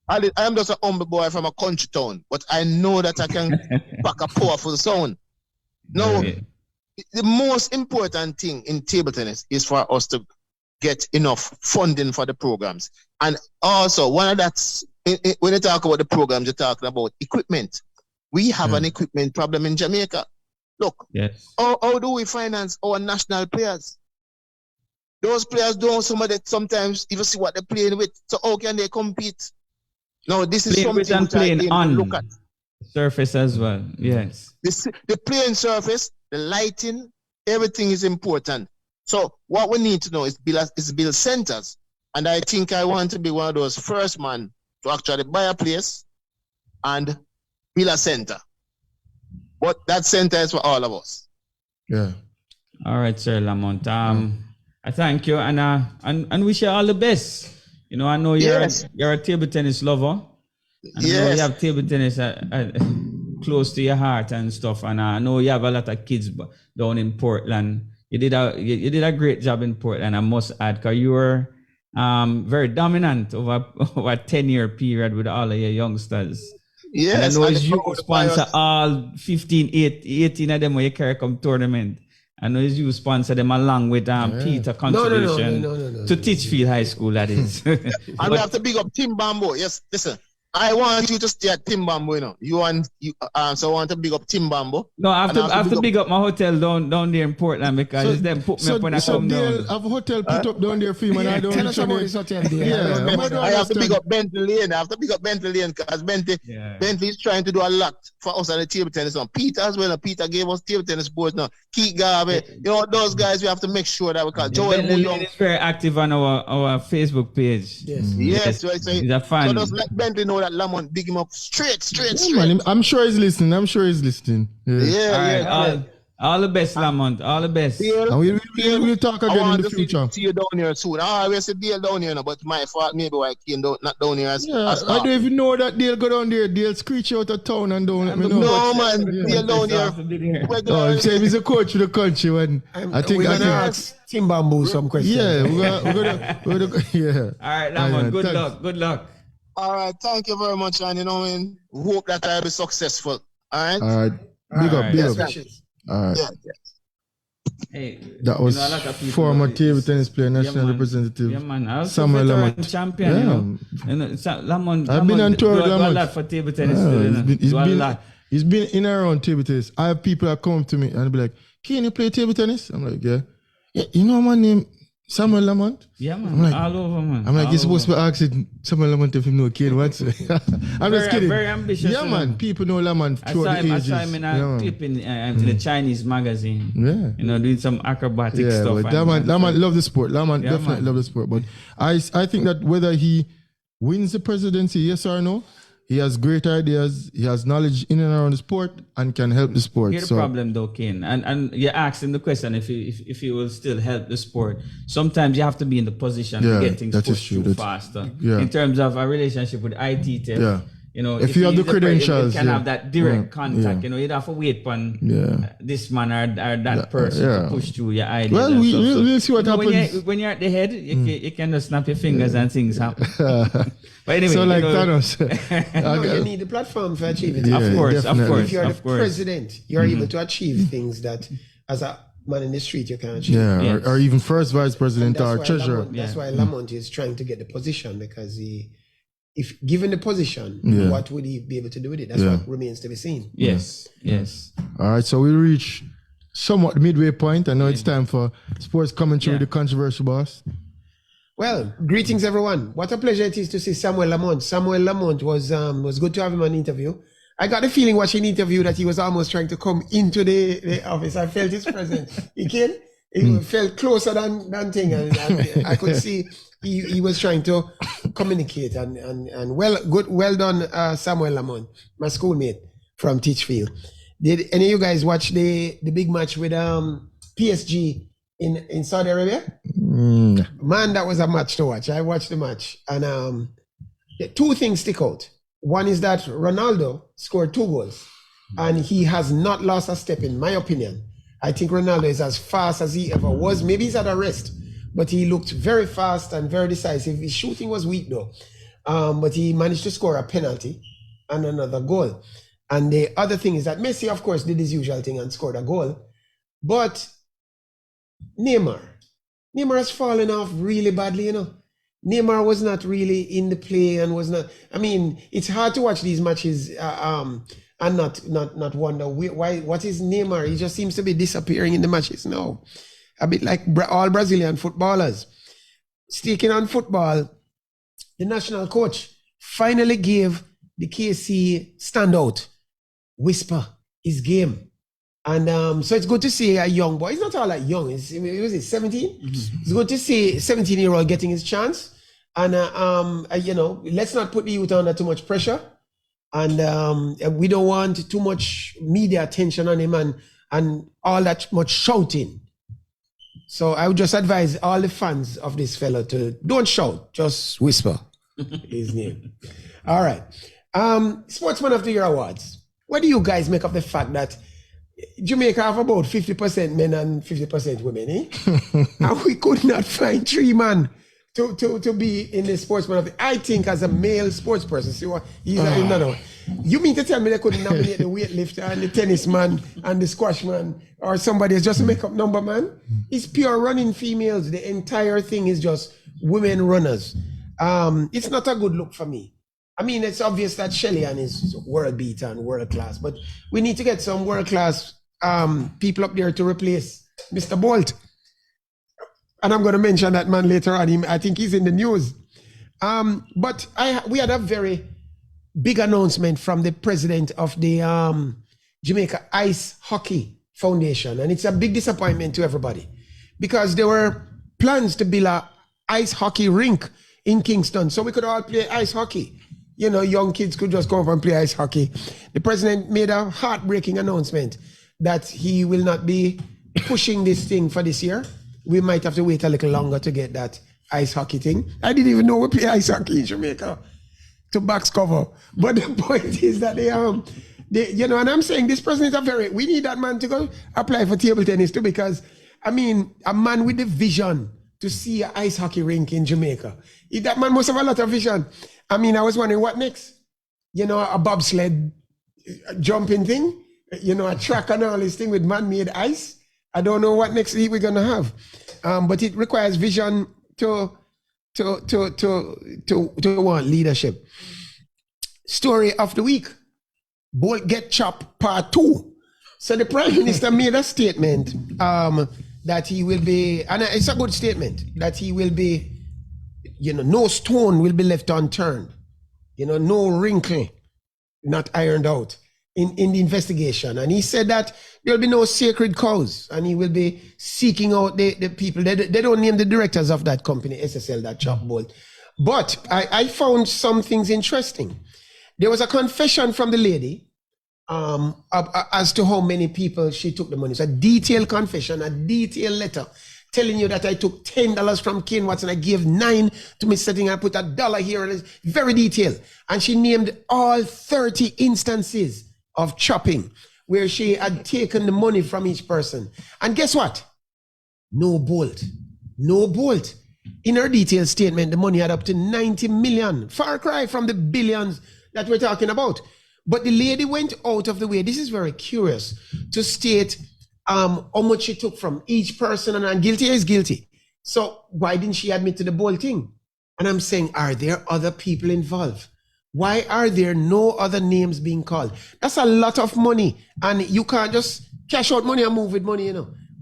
I am just a humble boy from a country town, but I know that I can back a powerful sound. Now, the most important thing in table tennis is for us to get enough funding for the programs. And also, one of that's, when you talk about the programs, you're talking about equipment. We have an equipment problem in Jamaica. Look, how do we finance our national players? Those players don't sometimes even see what they're playing with. So how can they compete? No, this is playing something playing on look at. Surface as well. Yes. The playing surface, the lighting, everything is important. So what we need to know is build centers. And I think I want to be one of those first man to actually buy a place and build a center. But that center is for all of us. Yeah. All right, Sir Lamont. I thank you and wish you all the best. You know, I know you're a table tennis lover. I know you have table tennis close to your heart and stuff. And I know you have a lot of kids down in Portland. You did a great job in Portland, I must add, because you were very dominant over a 10-year period with all of your youngsters. Yes. And I know you sponsor all 18 of them when you carry come tournament. I know you sponsor them along with Peter contribution to Titchfield High School, that is. And we have to big up Tim Bambo. Yes, listen. I want you to stay at Tim Bambo, so I want to big up Tim Bambo. No, I have to big up my hotel down there in Portland, because it's them put me up when I come down. I have a hotel put up down there for you, and I don't tell us about this hotel there. I have to big up Bentley Lane. Because Bentley is trying to do a lot for us on the table tennis. Peter as well. Peter gave us table tennis boards now. Keith Garvey. Those guys, we have to make sure that we can. Joel Moulon is very active on our Facebook page. Yes. So he's a fan. So just let Bentley know that Lamont big him up straight. Man, I'm sure he's listening. Yeah. All the best, Lamont. All the best. And we'll talk again in the future. See you down here soon. I always say Dale down here, but my fault maybe why I came not down here as I don't even know that Dale go down there. Dale screech out of town and don't let me know. No, man. Dale down here. Oh, say he's a coach of the country when I think we're gonna ask Tim Bamboo some questions. Yeah, we're gonna All right, Lamont. Good luck. All right, thank you very much, and hope that I'll be successful. All right. Big up. All right. Hey, that was former table tennis player, national representative. Yeah, man. Samuel Lamont. Champion. Lamont. I've been on tour with Lamont. a lot for table tennis. He's been in and around table tennis. I have people that come to me and be like, can you play table tennis? I'm like, yeah. You know my name, Samuel Lamont? Yeah, man. I'm like, all over, man. I'm like, all you're supposed over. to be asking Samuel Lamont if you know Kane Watts. I'm just kidding. Very ambitious. Yeah, man. People know Lamont I through saw the him, ages. I saw him in a clip in the Chinese magazine. Yeah. You know, doing some acrobatic Yeah, stuff. but Lamont love the sport. Lamont definitely man. love the sport. But I think that whether he wins the presidency, yes or no, he has great ideas. He has knowledge in and around the sport and can help the sport. Here's the problem, though, Kane, and you're asking the question if he will still help the sport. Sometimes you have to be in the position to get things pushed through faster. Yeah. In terms of a relationship with IT tech, Yeah. you know, if you have the credentials, you can have that direct Yeah. contact. Yeah. You know, you'd have to wait on Yeah. this man or that person to push through your ideas. Well, and we'll see what you know, happens. when you're at the head, you can just snap your fingers and things happen. But anyway, So like you know, Thanos. No, you need the platform for achieving it. Yeah, of course, definitely. If you're the course. president, you're able to achieve things that as a man in the street you can achieve. Yeah, Yes. or even first vice president or treasurer. Lamont, that's Yeah. why Lamont is trying to get the position, because if given the position, Yeah. what would he be able to do with it? That's Yeah. what remains to be seen. Yes. All right, so we reach somewhat the midway point. I know it's time for sports commentary with the controversial boss. Well, greetings everyone. What a pleasure it is to see Samuel Lamont. Samuel Lamont was good to have him on interview. I got the feeling watching the interview that he was almost trying to come into the office. I felt his presence. He came. He felt closer than thing, and I could see he was trying to communicate and well done, Samuel Lamont, my schoolmate from Teachfield. Did any of you guys watch the big match with PSG in Saudi Arabia? Man, that was a match to watch. I watched the match, and two things stick out. One is that Ronaldo scored 2 goals, and he has not lost a step, in my opinion. I think Ronaldo is as fast as he ever was. Maybe he's at a rest, but he looked very fast and very decisive. His shooting was weak though, but he managed to score a penalty and another goal. And the other thing is that Messi, of course, did his usual thing and scored a goal, but Neymar has fallen off really badly, you know. Neymar was not really in the play and was not. I mean, it's hard to watch these matches and not wonder why. What is Neymar? He just seems to be disappearing in the matches now, a bit like all Brazilian footballers. Sticking on football, the national coach finally gave the KC standout Whisper his game. And so it's good to see a young boy. He's not all that young. Was it 17? It's good to see 17-year-old getting his chance. And, you know, let's not put the youth under too much pressure. And we don't want too much media attention on him and all that much shouting. So I would just advise all the fans of this fellow to don't shout, just whisper his name. All right. Sportsman of the Year Awards. What do you guys make of the fact that Jamaica have about 50% men and 50% women, eh? And we could not find 3 men to be in the sportsman of the. I think as a male sports person, see he's another one. You mean to tell me they couldn't nominate the weightlifter and the tennis man and the squash man or somebody else just to make up number, man? It's pure running females. The entire thing is just women runners. It's not a good look for me. I mean, it's obvious that Shellyan is world beater and world class, but we need to get some world class people up there to replace Mr. Bolt. And I'm going to mention that man later on. I think he's in the news. But we had a very big announcement from the president of the Jamaica Ice Hockey Foundation. And it's a big disappointment to everybody because there were plans to build a ice hockey rink in Kingston so we could all play ice hockey. You know, young kids could just come over and play ice hockey. The president made a heartbreaking announcement that he will not be pushing this thing for this year. We might have to wait a little longer to get that ice hockey thing. I didn't even know we play ice hockey in Jamaica to box cover. But the point is that they you know, and I'm saying this president is we need that man to go apply for table tennis too, because I mean, a man with the vision to see an ice hockey rink in Jamaica. That man must have a lot of vision. I mean, I was wondering what next? You know, a bobsled jumping thing, you know, a track and all this thing with man-made ice. I don't know what next we're gonna have, but it requires vision to want leadership. Story of the week: Bolt get chopped part 2. So the Prime Minister made a statement that he will be, and it's a good statement, that he will be, no stone will be left unturned. No wrinkle not ironed out in the investigation. And he said that there'll be no sacred cows, and he will be seeking out the people. They don't name the directors of that company, SSL, that chop bolt. But I found some things interesting. There was a confession from the lady as to how many people she took the money. It's a detailed confession, a detailed letter telling you that I took $10 from Kane Watson. I gave $9 to Mr. Thing. I put $1 here. And it's very detailed. And she named all 30 instances of chopping where she had taken the money from each person. And guess what? No bolt. No bolt. In her detailed statement, the money had up to 90 million. Far cry from the billions that we're talking about. But the lady went out of the way, this is very curious, to state how much she took from each person, and guilty is guilty. So why didn't she admit to the bold thing? And I'm saying, are there other people involved? Why are there no other names being called? That's a lot of money, and you can't just cash out money and move with money,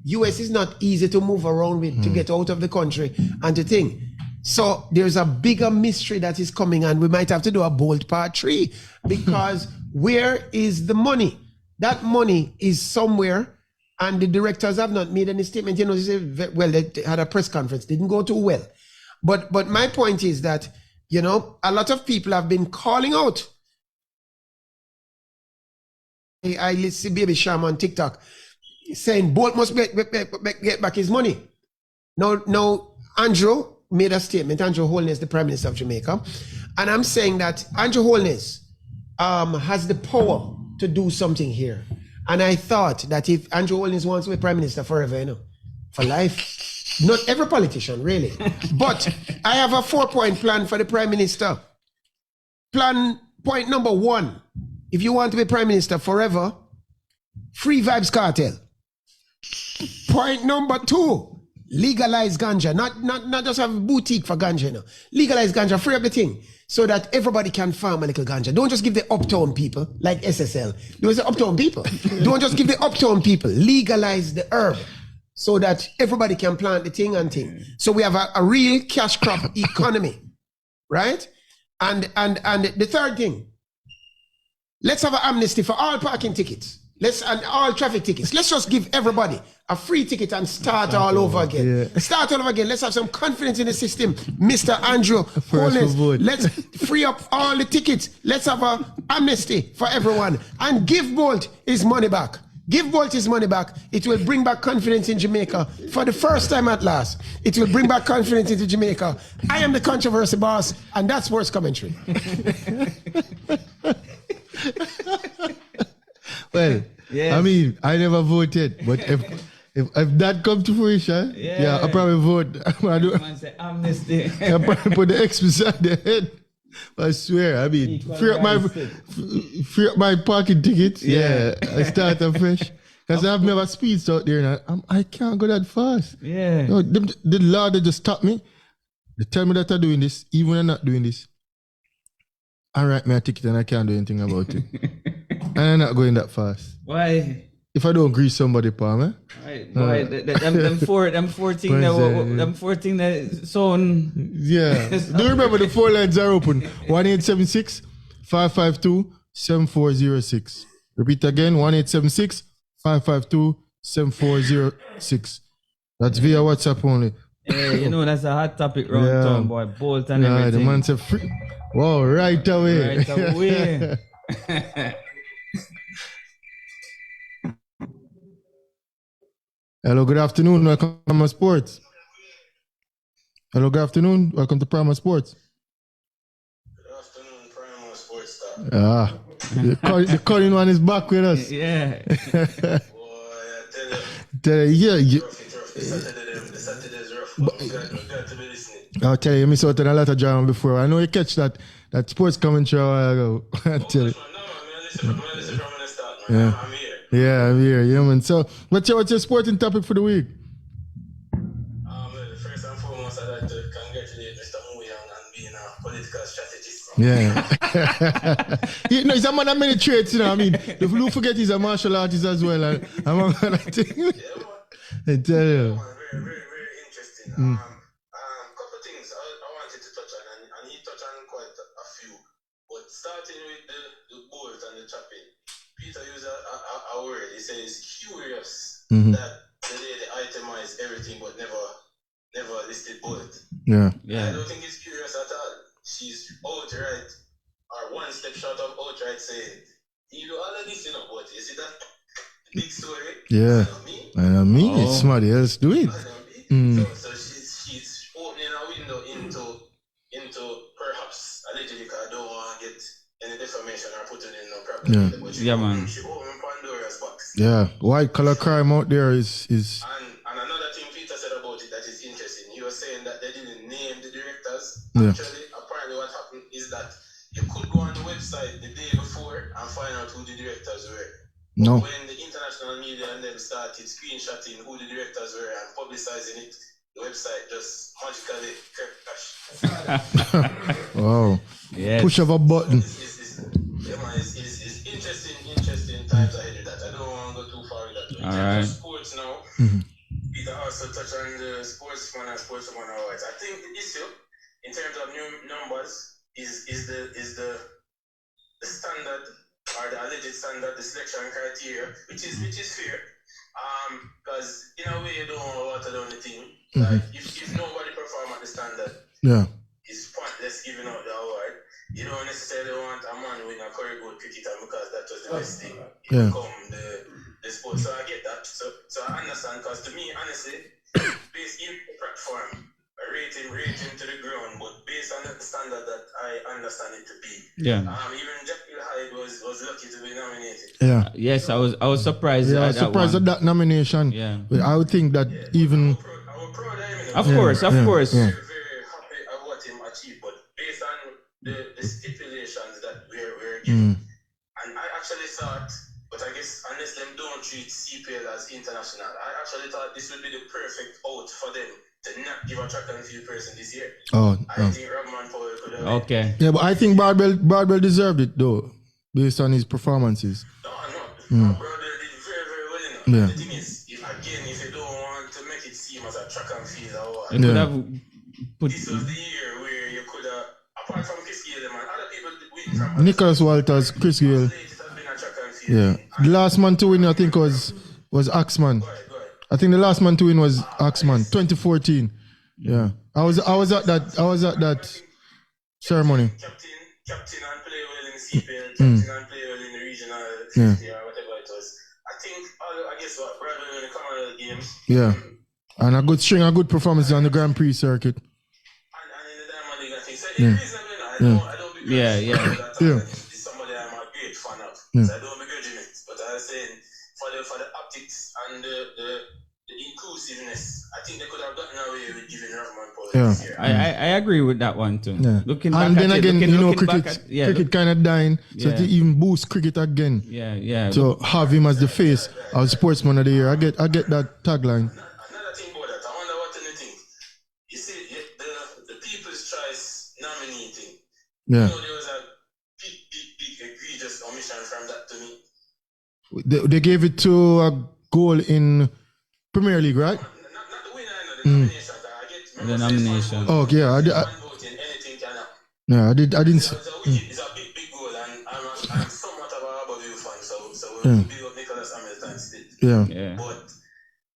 US is not easy to move around with to get out of the country and to think. So there's a bigger mystery that is coming, and we might have to do a bold part 3, because where is the money? That money is somewhere, and the directors have not made any statement. They they had a press conference, didn't go too well. But my point is that, a lot of people have been calling out. I see Baby Sham on TikTok saying Bolt must get back his money. Now Andrew made a statement, Andrew Holness, the Prime Minister of Jamaica, and I'm saying that Andrew Holness has the power to do something here. And I thought that if Andrew Holness wants to be Prime Minister forever, for life, not every politician, really, but I have a 4-point plan for the Prime Minister. Point number 1, if you want to be Prime Minister forever, free Vibes Cartel. Point number 2, legalize ganja. Not just have a boutique for ganja. Legalize ganja, free up the thing, so that everybody can farm a little ganja. Don't just give the uptown people, like SSL. Those are uptown people. Don't just give the uptown people. Legalize the herb, so that everybody can plant the thing and thing. So we have a real cash crop economy, right? And the third thing, let's have an amnesty for all parking tickets. And all traffic tickets. Let's just give everybody a free ticket and start all over again. Yeah. Start all over again. Let's have some confidence in the system. Mr. Andrew Holness, let's free up all the tickets. Let's have an amnesty for everyone. And give Bolt his money back. Give Bolt his money back. It will bring back confidence in Jamaica for the first time at last. It will bring back confidence into Jamaica. I am the controversy boss, and that's sports commentary. Well, yeah. I mean, I never voted, but if that come to fruition, I'll probably vote. Man say amnesty. I'll probably put the X beside the head. I swear, I mean, free up my parking tickets. Yeah, I start afresh. Because I've never speeds out there, and I can't go that fast. Yeah. The law, they just stop me. They tell me that I'm doing this, even when I'm not doing this. I write me a ticket and I can't do anything about it. And I'm not going that fast. Why? If I don't grease somebody, Palm, Right, boy, them 14 that zone. Yeah. Do you remember the 4 lines are open? 1-876-552-7406. Repeat again, 1-876-552-7406. That's via WhatsApp only. Hey, that's a hot topic round town, boy. Bolt and everything. The man said free. Wow, right away. Right away. Hello, good afternoon. Welcome to Primal Sports. Hello, good afternoon. Welcome to Primal Sports. Good afternoon, Primal Sports. The calling one is back with us. Yeah. Boy, I tell you. The Saturday's rough. Got to be listening. I'll tell you, I missed out on a lot of drama before. I know you catch that sports commentary a while ago. I tell you. I'm listen from the start, man. I'm here. Yeah, I'm here. Yeah, man. So, what's your sporting topic for the week? First and foremost, I'd like to congratulate Mr. Mouyang on being a political strategist Yeah. He's a man of many traits, you know. I mean, if you forget he's a martial artist as well. I'm gonna think. I tell you. Very, very, very interesting. Couple of things I wanted to touch on, and he touched on quite a few. But starting with the bolt and the chopping, Peter used a word. He says curious that the lady itemized everything but never listed bolt. Yeah. I don't think he's curious at all. She's outright, or one step short of outright saying, you do all of this, you know, but you see that big story? Yeah. I know me. It's somebody else do it. So she's opening a window into perhaps allegedly, because I don't want to get any defamation or putting in no problem. But she opened Pandora's box. Yeah. White collar crime out there is. And another thing Peter said about it that is interesting. He was saying that they didn't name the directors. Yeah. Actually, apparently what happened is that you could go on the website the day before and find out who the directors were. No. When the international media and them started screenshotting who the directors were and publicizing it, the website just magically crashed. Wow. Yes. Push of a button. It's interesting times ahead of that. I don't want to go too far with that. All right. Sports now. Peter also touched on the sportsman and sportswoman awards. I think the issue in terms of new numbers is the standard or the alleged standard, the selection criteria, which is fair. Because in a way you don't want to water down the thing. Like if nobody perform at the standard, it's pointless giving out the award. You don't necessarily want a man winning a Curry Gold cricketer because that was the best thing. It become the sport. So I get that. So I understand, because to me, honestly, based in the platform, I rate him to the ground, but based on the standard that I understand it to be. Yeah. Even Jekyll Hyde was lucky to be nominated. Yeah. Yes, I was surprised. Yeah, I was surprised at that nomination. Yeah. But I would think that even. I'm proud of him. Of course. Yeah. Very, very happy of what him achieved, but based on the stipulations that we're given, and I actually thought, but I guess unless them don't treat CPL as international, I actually thought this would be the perfect out for them to not give a track and field person this year. I think Lamont could have. Okay. Yeah, but I think Bardwell deserved it though, based on his performances. No. Bardwell did very, very well enough. Yeah. The thing is, if you don't want to make it seem as a track and field award, you could have put. This was the year where you could have, apart from Chris Gale, man, other people win from. Nicholas Walters, Chris Gale. Yeah. The last man to win, I think, was Axman. Go ahead. I think the last man to win was Axman, 2014. Yeah. I was at that ceremony. Captain and play well in CPL, captain and play well in the regional 50 or whatever it was. I think, I guess what, Bradley when they come out of the games. Yeah. And a good string of good performances on the Grand Prix circuit. And in the Diamond League, I think. So it's reasonable, I don't begrudge it's somebody I'm a great fan of. So I don't begrudge him it. But I was saying, for the optics and the inclusiveness, I think they could have gotten away with giving Rahman Paul this year. I agree with that one too. Yeah. Looking back and then at again, it, cricket kind of dying, so to even boost cricket again. Yeah. So have him as the face of Sportsman of the Year. I get that tagline. Another thing about that, I wonder what you think. You see, the People's Choice nominating. Yeah. You know, there was a big egregious omission from that to me. They gave it to a goal in Premier League, right? Not the winner, the nomination. The nomination. Oh, yeah. I didn't. It's a big goal, and I'm somewhat of a Abbeville fan, so we'll big up Nicholas Hamilton still. Yeah. But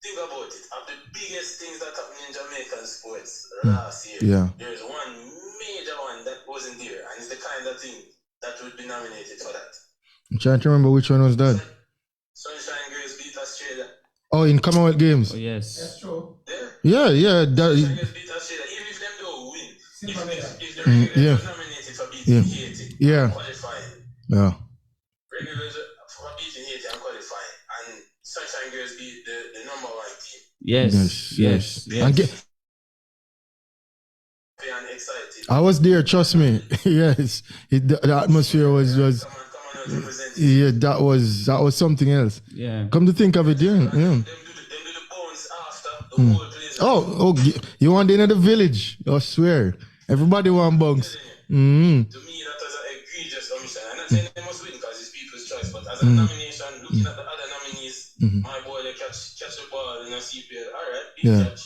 think about it. Of the biggest things that happened in Jamaican sports last year, there's one major one that wasn't there, and it's the kind of thing that would be nominated for that. I'm trying to remember which one was that. Sunshine Girls beat Australia. Oh, in Commonwealth Games. Oh, yes. That's true. Yeah. Sunshine Girls beat Australia. Even if them don't win, if the regulars are nominated for beating Haiti and qualifying. Yeah. Regulars for beating Haiti and qualifying, and Sunshine Girls beat the number one team. Yes. And excited. I was there, trust me. Yes. The atmosphere was yeah, that was something else. Yeah. Come to think of it, yeah. Them do the bones after the whole place. Oh, you want in the village? I swear. Everybody want bugs. To me, that was an egregious omission. I'm not saying they must win because it's people's choice, but as a nomination, looking at the other nominees, my boy, they catch the ball in a CPL. All right, big catch.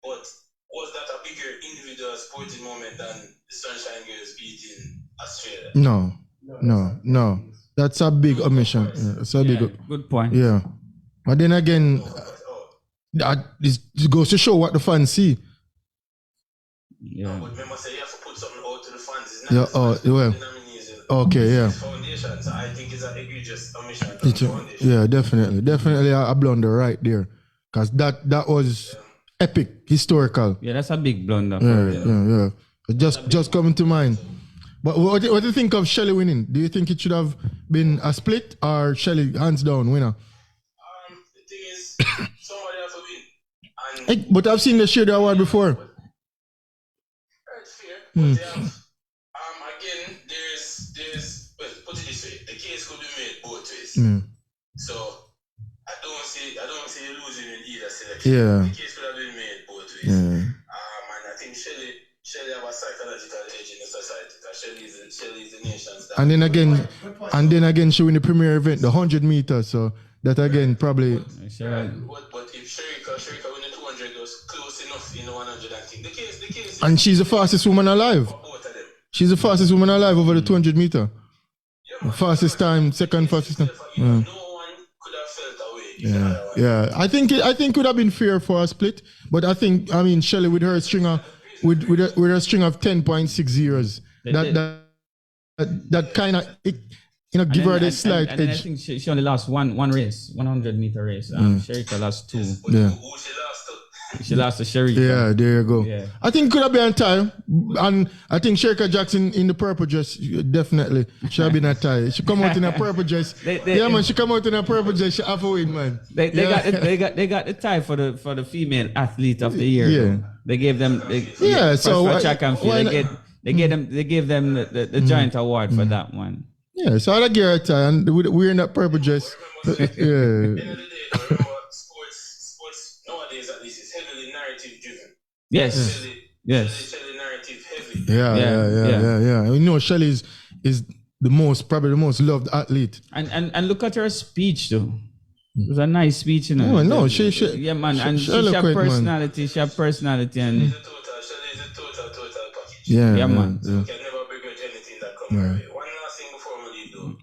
But was that a bigger individual sporting moment than the Sunshine Girls beating Australia? No. That's a big omission. That's a big. Good point. Yeah. But then again, it goes to show what the fans see. Yeah. But remember, say you have to put something out to the fans. It's not okay, yeah. Foundation, so I think it's an egregious omission. Yeah, definitely a blunder right there, because that was epic, historical. Yeah, that's a big blunder. Yeah. Just coming to mind. But what do you think of Shelley winning? Do you think it should have been a split or Shelley hands down winner? The thing is, somebody has to win. But I've seen they share the award before. That's fair. But they have, again, there's well, put it this way, the case could be made both ways. So I don't see you losing in either selection. Yeah. The case could have been made both ways. And I think Shelley have a psychological edge in the society because Shelley is the nation's star. And then again, she win the premier event, the 100 meters. So that again probably. But if Sherika win the 200 was close enough in the 100, I think the case. And she's the fastest woman alive. Both of them. She's the fastest woman alive over the 200 meter. Yeah, fastest time, second fastest time. No one could have felt away. Yeah. I think it could have been fair for a split, but I mean Shelley with her string of with her string of 10.6 zeros. That kind of give her the slight edge. And I think she only lost one race, 100 meter race. Sherika lost 2. Yeah. Who she lost to? She lost to Sherika. Yeah, there you go. Yeah. I think it could have been a tie. And I think Sherika Jackson in the purple dress, definitely. Should have been a tie. She come out in a purple dress. She come out in a purple dress. She have to win, man. They got the tie for the female athlete of the year. Yeah. They gave them so track and field. They gave them the joint award for that one. Yeah, so I give her a tie, and we're in that purple dress. At the end of the day, remember, sports nowadays at least is heavily narrative driven. Yes. Shelley narrative heavy. Yeah. You know, Shelley is probably the most loved athlete. And look at her speech though. It was a nice speech, you know. She and she had personality. Man. She had personality and. Shelley is a total package. Yeah, man. So we can never begrudge anything that comes our way. One last thing before we leave though.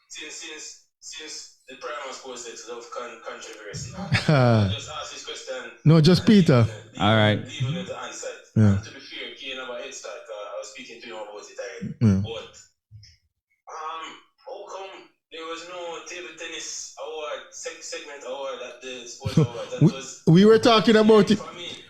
So since the Primal Sports X love controversy, I'll just ask this question. No, just Peter. All right. Leaving it to answer it. And to be fair, Kane have a head start. I was speaking to him about it already. But how come there was no table tennis award, segment award at the sports award? We were talking about it.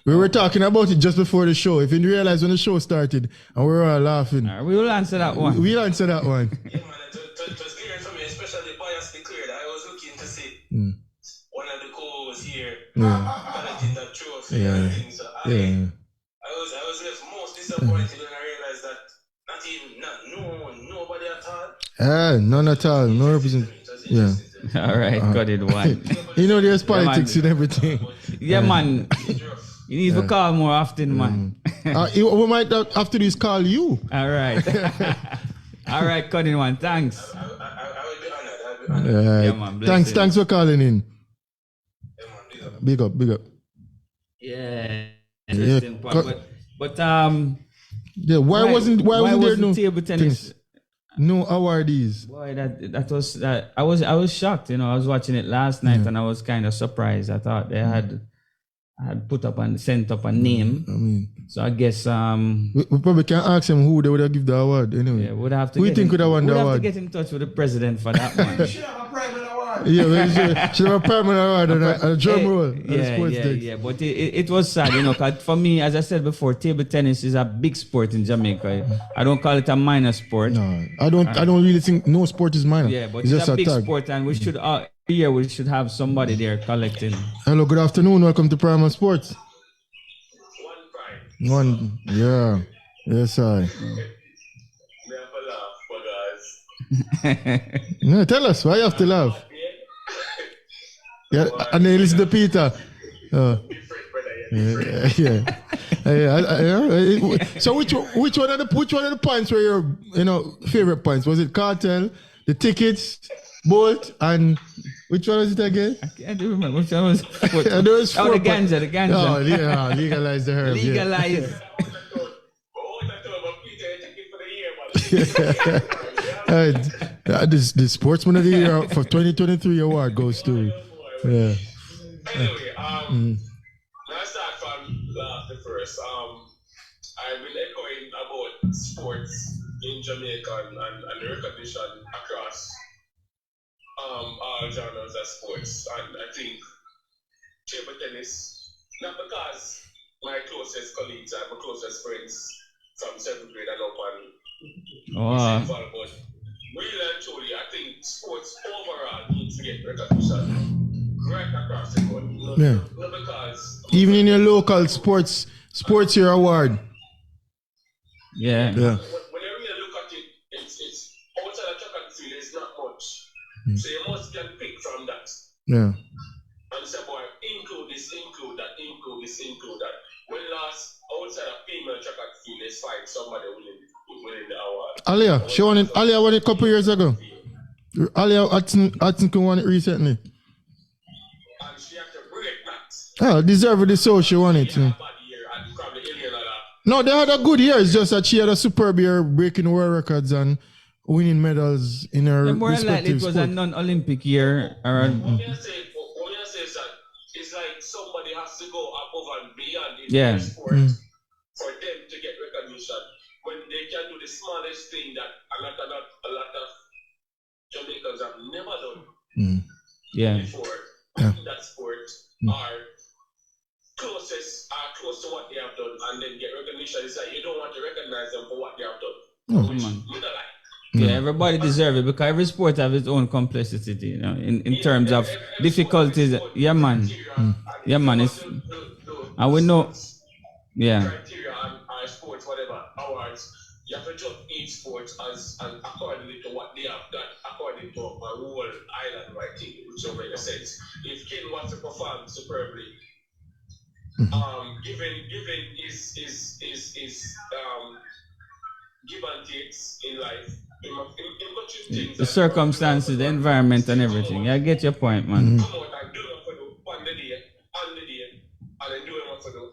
We were talking about it just before the show. If you realize when the show started, and we were all laughing. We will answer that one. We'll answer that one. Yeah, man, it was clear for me, especially bias declared. I was looking to see one of the co-hosts here collecting that trophy and things. So I was left most disappointed when I realized that nobody at all. None at all. No representation. All right, got it one. You know, there's politics and everything. Yeah, man. You need to call more often, man. We might have to just call you. All right. All right, Cutting One. Thanks. I will be honored. Yeah, man. Thanks for calling in. Yeah, man, Big up. Yeah. Interesting point. But why wasn't there no table tennis? Things? No awardees. Boy, that was I was shocked. You know, I was watching it last night and I was kind of surprised. I thought they had sent up a name. I mean, so I guess we probably can ask him who they would have give the award anyway. Yeah, would have to. Who you think would have won the award? We'd have to get in touch with the president for that one. Should have a Primal award. Should have a Primal award and a drum roll. Yeah. But it was sad, you know. 'Cause for me, as I said before, table tennis is a big sport in Jamaica. I don't call it a minor sport. No, I don't really think no sport is minor. Yeah, but it's just a big tag. sport, and we should we should have somebody there collecting. Hello, good afternoon. Welcome to Primal Sports. One pride. Yeah. Yes, I. We have a laugh, guys. No, tell us why you have to laugh. Yeah, and then listen to Peter. Different, brother. So which one of the points were your favorite points? Was it cartel, the tickets, Bolt, and which one was it again? I can't remember which one was. The ganja, the ganja. Oh, yeah, legalize the herb. Legalize. The Sportsman of the Year for 2023 award goes to. Yeah. Anyway, let's start from the first. I've been echoing about sports in Jamaica and the recognition across all genres of sports. And I think table tennis, not because my closest colleagues and my closest friends from 7th grade and up and involved, but really and truly, I think sports overall needs to get recognition right across the board. Not because even in your local sports year award. Yeah. When you really look at it, it's outside of track and field, it's not much. So you must can pick from that. Yeah. And say, boy, include this, include that, include this, include that. When last outside of female track and field, let's find somebody winning the award. Alia, she won it. Alia won it a couple years ago. Alia Atkinson won it recently. And she had to break that. Oh, deservedly so, she won it. Yeah. No, they had a good year. It's just that she had a superb year, breaking world records and winning medals in her more likely it was sport. a non-Olympic year. When you say that, it's like somebody has to go above and beyond in their sport for them to get recognition. When they can do the smallest thing that a lot of Jamaicans have never done before in that sport are close to what they have done, and then get recognition. It's like you don't want to recognize them for what they have done. Which you don't like. Yeah, everybody deserves it because every sport has its own complexity, in terms of difficulties. Yeah, man. Yeah, man. And we know. Yeah. Criteria and sports, whatever awards, you have to judge each sport as according to what they have done, according to a whole island, right? Which will make sense. If Ken wants to perform superbly, given is give and takes in life. The circumstances, the environment, and everything. I get your point, man. Come out and do what you do on the day, and then do what you do.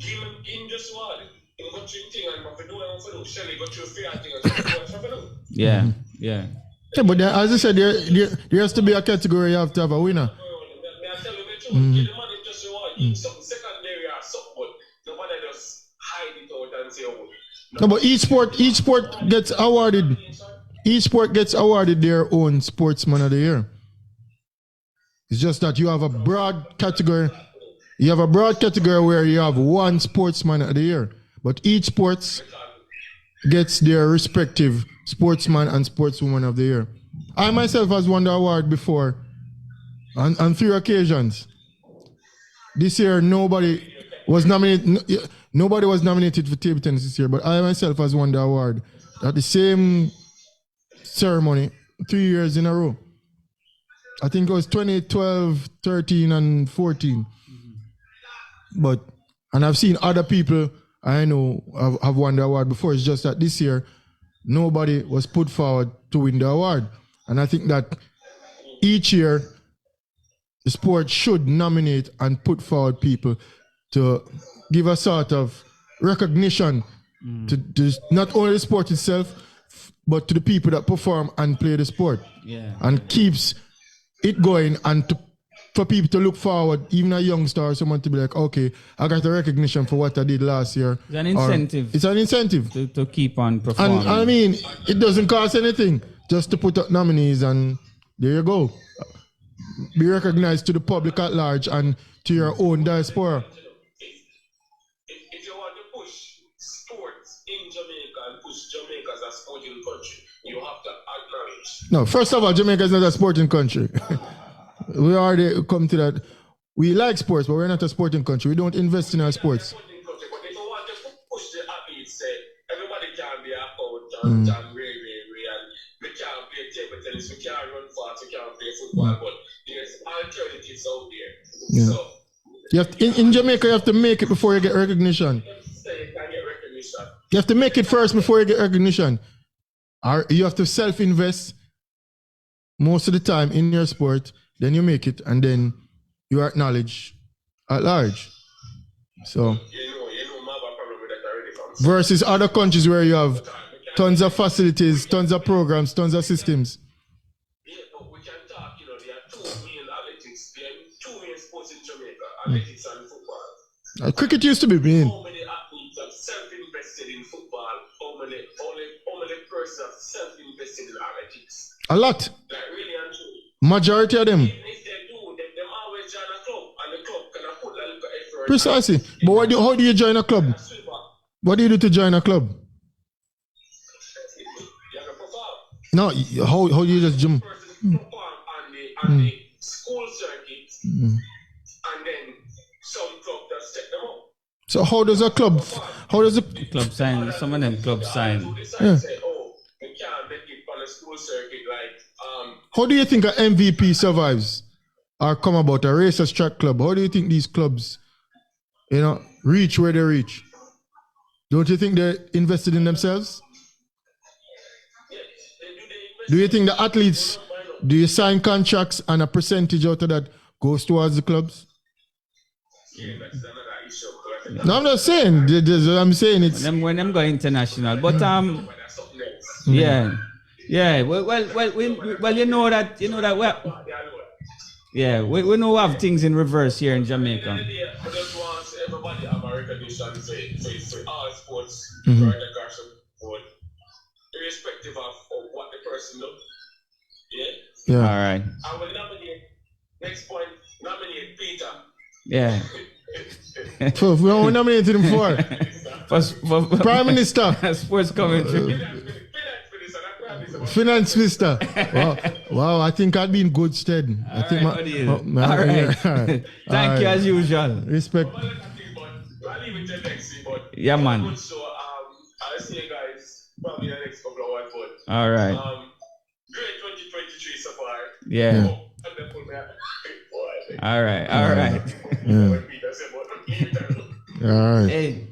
Give him just one. In what you think and what you do what you do. Shelly got your fair thing and what you do. Yeah. Yeah, but there, as I said, there has to be a category you have to have a winner. I tell you, give the money just one. Something secondary or something, but nobody just hide it out and say, oh. No, but each sport gets awarded. Each sport gets awarded their own Sportsman of the Year. It's just that you have a broad category. You have a broad category where you have one Sportsman of the Year, but each sport gets their respective Sportsman and Sportswoman of the Year. I myself has won the award before, on 3 occasions. This year, nobody was nominated. Nobody was nominated for table tennis this year, but I myself has won the award at the same ceremony 3 years in a row. I think it was 2012, 13, and 14. And I've seen other people I know have won the award before. It's just that this year, nobody was put forward to win the award. And I think that each year, the sport should nominate and put forward people to give a sort of recognition to not only the sport itself, but to the people that perform and play the sport. Yeah. And keeps it going, and for people to look forward, even a youngster or someone to be like, okay, I got the recognition for what I did last year. It's an incentive. It's an incentive. To keep on performing. And I mean, it doesn't cost anything just to put up nominees, and there you go. Be recognized to the public at large and to your own diaspora. If you want to push sports in Jamaica and push Jamaica as a sporting country, you have to acknowledge. No, first of all, Jamaica is not a sporting country. We already come to that. We like sports, but we're not a sporting country. We don't invest in our sports. But if you want to push the athletes, everybody can be accountant and way, and we can't play table tennis, we can't run fast, we can't play football, but there's alternatives out there. Yeah. So You have to, in Jamaica, you have to make it before you get recognition. You have to make it first before you get recognition. Or you have to self-invest most of the time in your sport, then you make it, and then you are acknowledged at large. So, versus other countries where you have tons of facilities, tons of programs, tons of systems. Yeah, but we can talk, there are 2 main athletics. There are 2 main sports in Jamaica, athletics and football. Cricket used to be mean. How many athletes have self-invested in football? How many persons have self-invested in athletics? A lot. Like really and truly. Majority of them. Even if they do, them always join a club, and the club can put a little effort. Precisely. But how do you join a club? What do you do to join a club? You have to perform. No, how do you just jump? Perform on the school circuit, and then some club that step them up. So how does a club Club sign, some of them club sign. Yeah. Say, oh, we can't make it on a school circuit, how do you think an MVP survives or come about a racers track club? How do you think these clubs, reach where they reach? Don't you think they're invested in themselves? Do you think the athletes, do you sign contracts and a percentage out of that goes towards the clubs? No, I'm not saying. I'm saying it's when them go international, but yeah. Well, you know that we know we have things in reverse here in Jamaica. I just want everybody to have a recognition for all sports right across the board, irrespective of what the person does. Yeah. All right. I will nominate Peter. Yeah. we don't nominate him for Prime Minister. Sports commentary. Finance Minister. Wow, I think I'd be in good stead. I think all right. Thank you as usual. Respect. Yeah, man. So I'll see you guys probably in the next couple of months. All right. Great 2023 so far. Yeah. All right. All right. Hey,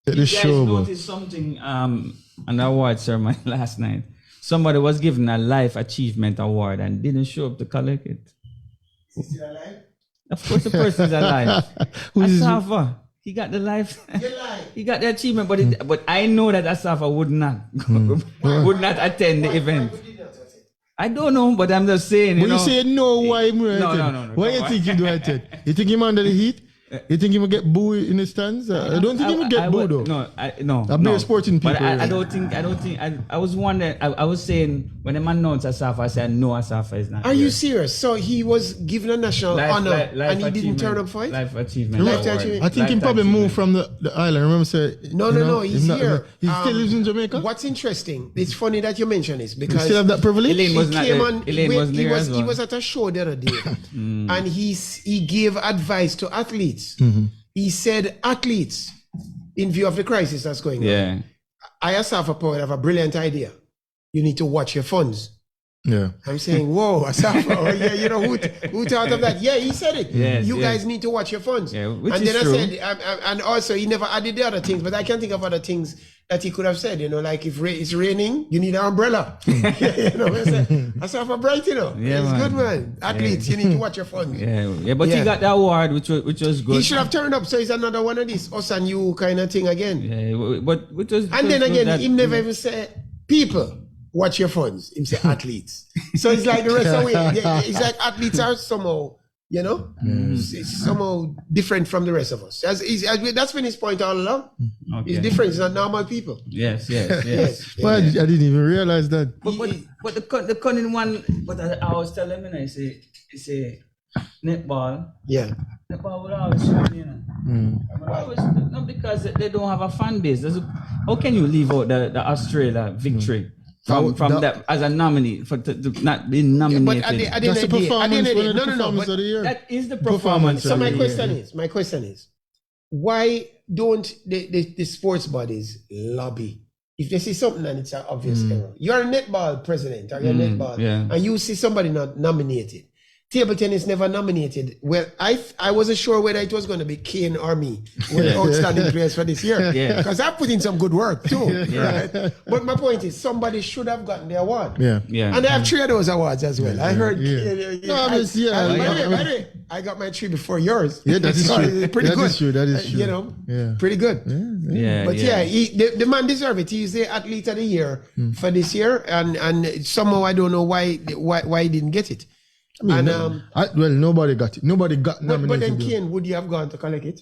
Get the you show, guys noticed something on the award ceremony last night? Somebody was given a life achievement award and didn't show up to collect it. Is he alive? Of course, the person's alive. Who's Asafa, he got the life. He got the achievement, but I know that Asafa would not attend the event. I don't know, but I'm just saying. You say no, why? No. Why you think he do attend? You think him under the heat? You think he will get booed in the stands? I don't think he will get booed though. No. I'm very sporting people. But I don't think. I was wondering. I was saying when the man announced Asafa, I said no, Asafa is not. Are you serious? So he was given a national honor and he didn't turn up for it? Life achievement. I think he probably moved from the island. Remember, say no. He's here. He still lives in Jamaica. What's interesting? It's funny that you mention this because you still have that privilege. Elaine was there as well. He was at a show the other day, and he gave advice to athletes. He said, athletes, in view of the crisis that's going on, I Asafa Power have a brilliant idea. You need to watch your funds. Yeah. I'm saying, whoa, Asafa, who thought of that? Yeah, he said it. Yes, you guys need to watch your funds. Yeah, which and is then true. I said, and also he never added the other things, but I can't think of other things that he could have said, like if it's raining, you need an umbrella. I said, Asafa bright, Yeah, it's man. good, man. Athletes, you need to watch your funds. Yeah, but he got the award, which was good. He should have turned up, so it's another one of these us and you kind of thing again. Yeah, but which was. And then again, he never even said, people, watch your funds. He said athletes. So it's like the rest of it. It's like athletes are somehow, it's somehow different from the rest of us. That's been his point all along. Okay. It's different. It's not normal people. Yes. Well, I didn't even realize that. But the cunning one. But I was telling him, I say netball. Yeah. Netball would always win, not because they don't have a fan base. How can you leave out the Australia victory? From that as a nominee to not being nominated. But That's the performance. That is the performance. So my question is, why don't the sports bodies lobby? If they see something and it's an obvious error, you're a netball president or you're a netball, and you see somebody not nominated, table tennis never nominated. Well, I wasn't sure whether it was going to be Kane or me with the outstanding players for this year. Yeah. Because I put in some good work too. Right? But my point is, somebody should have gotten the award. Yeah. And I have 3 of those awards as well. I heard. By the way, I got my 3 before yours. Yeah, that is So, true. Pretty That good. is true. That is true. You know, Yeah. pretty good. Yeah. But the man deserves it. He's the athlete of the year for this year, and somehow I don't know why he didn't get it. I mean, nobody got it. Nobody got nominated. But then Kane, would you have gone to collect it?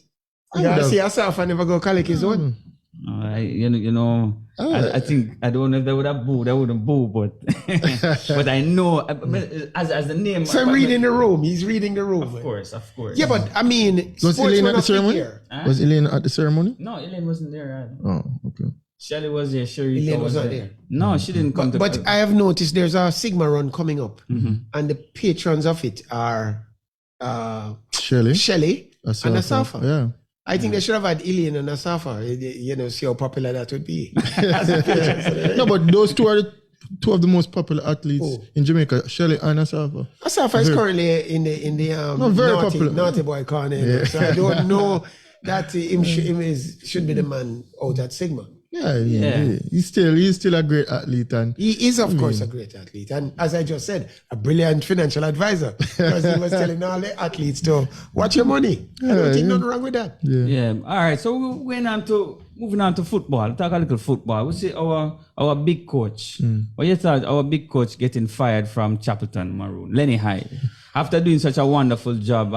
I Yeah, would see yourself and never go collect his own. I think I don't know if they would have booed. I wouldn't boo, but but I know as the name. So I'm reading the room. He's reading the room. Of course. Yeah, but I mean, Was Elaine at the ceremony? Year. Was Elaine at the ceremony? No, Elaine wasn't there. Oh, okay. Shelly was there. Sherry Elaine was was not there. there. No, she didn't come. But I have noticed there's a Sigma run coming up, and the patrons of it are Shelley and Asafa. Yeah. I think they should have had Elaine and Asafa. You know, see how popular that would be. No, but those two are two of the most popular athletes in Jamaica, Shelley and Asafa. Asafa is currently in the very popular. naughty boy corner. Yeah. So I don't know that him should be the man out at Sigma. Yeah. He's still a great athlete, and he is of course a great athlete, and as I just said, a brilliant financial advisor, because he was telling all the athletes to watch your money. I don't think nothing wrong with that. Yeah. All right. So we're moving on to football. Talk a little football. We see our big coach. What you thought our big coach getting fired from Chapelton Maroon, Lenny Hyde, after doing such a wonderful job?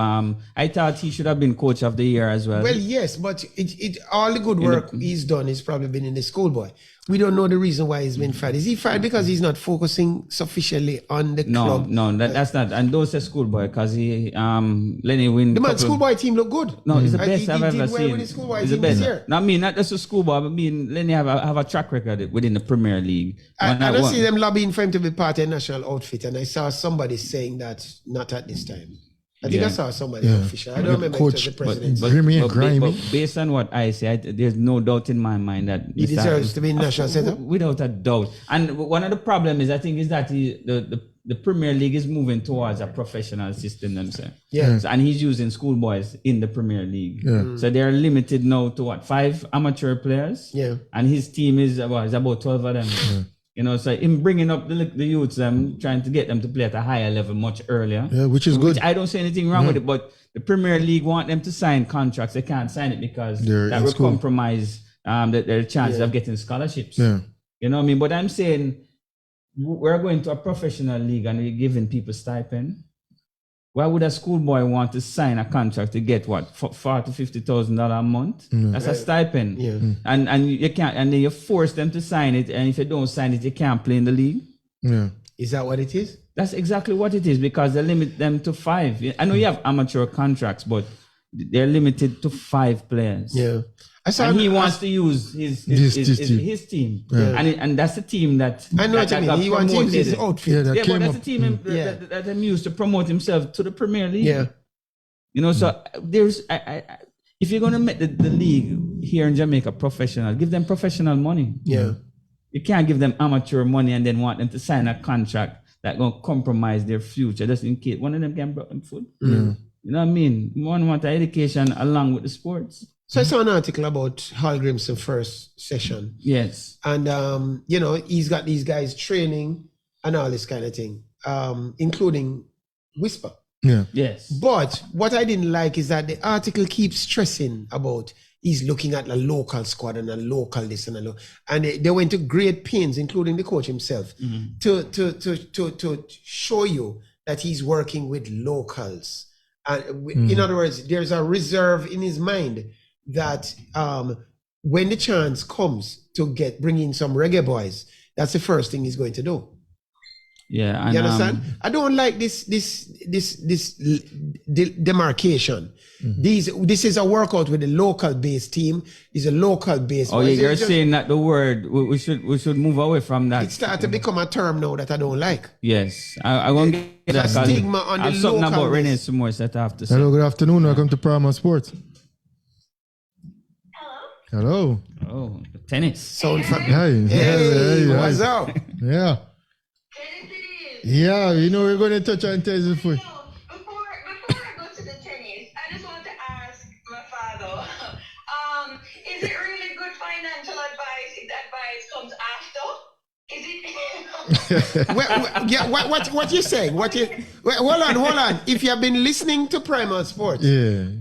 I thought he should have been coach of the year as well. Well, yes, but it all the good work he's done has probably been in the schoolboy. We don't know the reason why he's been fired. Is he fired because he's not focusing sufficiently on the club? No, that's not. And don't say schoolboy because Lenny win. The man schoolboy team look good. No, it's the best I've ever did well seen. with the schoolboy It's the team this best. year. No, I mean not just a schoolboy, but I mean Lenny have a track record within the Premier League. I don't see them lobbying for him to be part of a national outfit, and I saw somebody saying that not at this time. I think I saw somebody official. I don't remember coach, if it was the president. Grimy. But based on what I say, there's no doubt in my mind that He deserves to be in national setup. without a doubt. And one of the problems is that the Premier League is moving towards a professional system themselves. Yeah. And he's using schoolboys in the Premier League. Yeah. So they're limited now to 5 amateur players. Yeah. And his team is about 12 of them. Yeah. You know, so him bringing up the youths, trying to get them to play at a higher level much earlier. Yeah, which is good. I don't see anything wrong with it, but the Premier League want them to sign contracts. They can't sign it because that will compromise their chances of getting scholarships. Yeah. You know what I mean? But I'm saying we're going to a professional league and we're giving people stipend. Why would a schoolboy want to sign a contract to get what, $40,000-$50,000 a month? That's a stipend. Yeah. And you can't, and then you force them to sign it, and if you don't sign it, you can't play in the league. Yeah. Is that what it is? That's exactly what it is, because they limit them to 5. I know you have amateur contracts, but they're limited to 5 players. Yeah. And he wants to use his team. Yeah. And that's the team that I know what you mean. He wants to use his outfit. Yeah, Yeah, but that's the team that him used to promote himself to the Premier League. Yeah. You know, so there's if you're gonna make the league here in Jamaica professional, give them professional money. Yeah. You can't give them amateur money and then want them to sign a contract that gonna compromise their future just in case one of them can break them foot. Yeah. You know what I mean? One want education along with the sports. So I saw an article about Hal Grimson's first session. Yes. And, you know, he's got these guys training and all this kind of thing, including Whisper. Yeah. Yes. But what I didn't like is that the article keeps stressing about he's looking at a local squad and a local this and a local. And they went to great pains, including the coach himself, to show you that he's working with locals. And in other words, there's a reserve in his mind that when the chance comes to bring in some reggae boys, that's the first thing he's going to do. Yeah, and, you understand? I don't like this demarcation. This is a workout with a local based team. It's a local based. Oh, yeah, you're saying that the word we should move away from that. It started to become a term now that I don't like. Yes, I won't get that. Stigma on the I have something about localness. Renee Sumos that I have to say. Hello, good afternoon. Welcome to Primal Sports. Hello. Oh, tennis. Sound from Hey, what's up? Yeah. Yeah, you know we're going to touch on tennis before. What you saying? Hold on. If you have been listening to Primal Sports,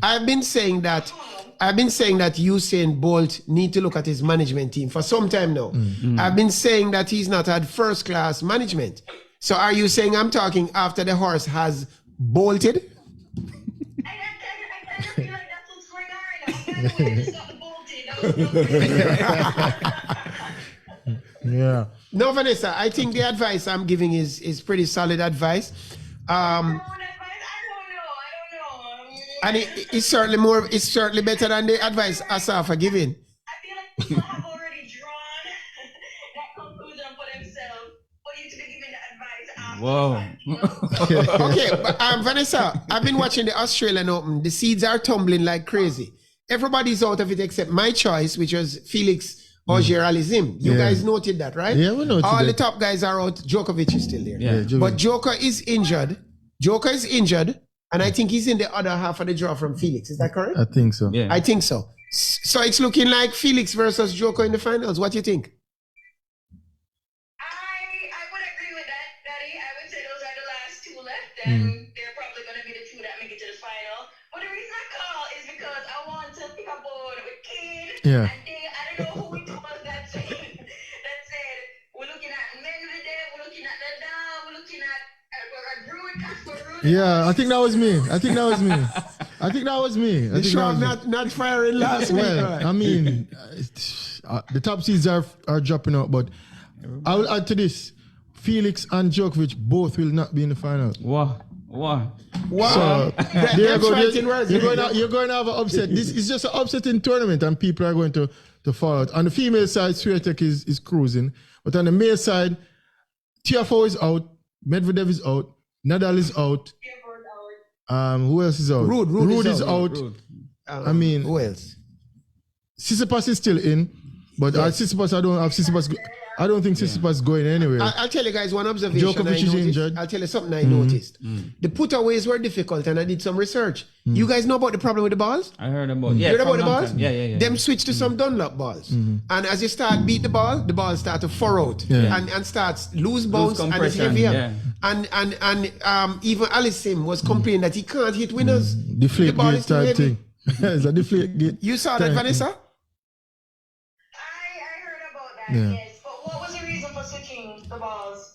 I've been saying that Usain Bolt need to look at his management team for some time now. I've been saying that he's not had first class management. So are you saying I'm talking after the horse has bolted? I feel like that's what's going on right now. I'm stop the bolting. Yeah. No, Vanessa, I think the advice I'm giving is pretty solid advice. I don't know. And it's certainly better than the advice Asafa giving. I feel like people have already drawn that conclusion for themselves for you to be giving the advice after. Whoa. Okay, but, Vanessa, I've been watching the Australian Open. The seeds are tumbling like crazy. Everybody's out of it except my choice, which was Felix Auger-Aliassime. You guys noted that, right? Yeah, we noted All that. the top guys are out. Djokovic is still there. Yeah. But Joker is injured. And I think he's in the other half of the draw from Felix. Is that correct? I think so. Yeah. I think so. So it's looking like Felix versus Joker in the finals. What do you think? I would agree with that, Daddy. I would say those are the last two left, and they're probably going to be the two that make it to the final. But the reason I call is because I want to pick up on with Kane. Yeah. And I don't know who it was that said we're looking at Medvedev, we're looking at Nadal, we're looking at Casper Ruud. Yeah, I think that was me. The show not firing last week. Well, Right? I mean, the top seeds are dropping out, but I will add to this: Felix and Djokovic both will not be in the final. Wow. Wow. So You're you're going to have an upset. This is just an upsetting tournament, and people are going to fall out. On the female side, Swiatek is cruising, but on the male side, Tiafoe is out, Medvedev is out, Nadal is out. Who else is out? Ruud is out. I mean, who else? Tsitsipas is still in, but Tsitsipas, I don't think Tsitsipas is going anywhere. I'll tell you guys one observation. Djokovic is injured. I'll tell you something I noticed. The putaways were difficult, and I did some research. You guys know about the problem with the balls? I heard about You heard about the from balls? London. Yeah. Them switch to some Dunlop balls. And as you start beat the ball start to furrow out and starts lose bounce and it's compression, heavier. yeah. And even Aliassime was complaining that he can't hit winners. Deflate the ball gate is too type heavy. thing. It's a deflate gate. You saw that, Vanessa? I heard about that, yes. But what was the reason for switching the balls?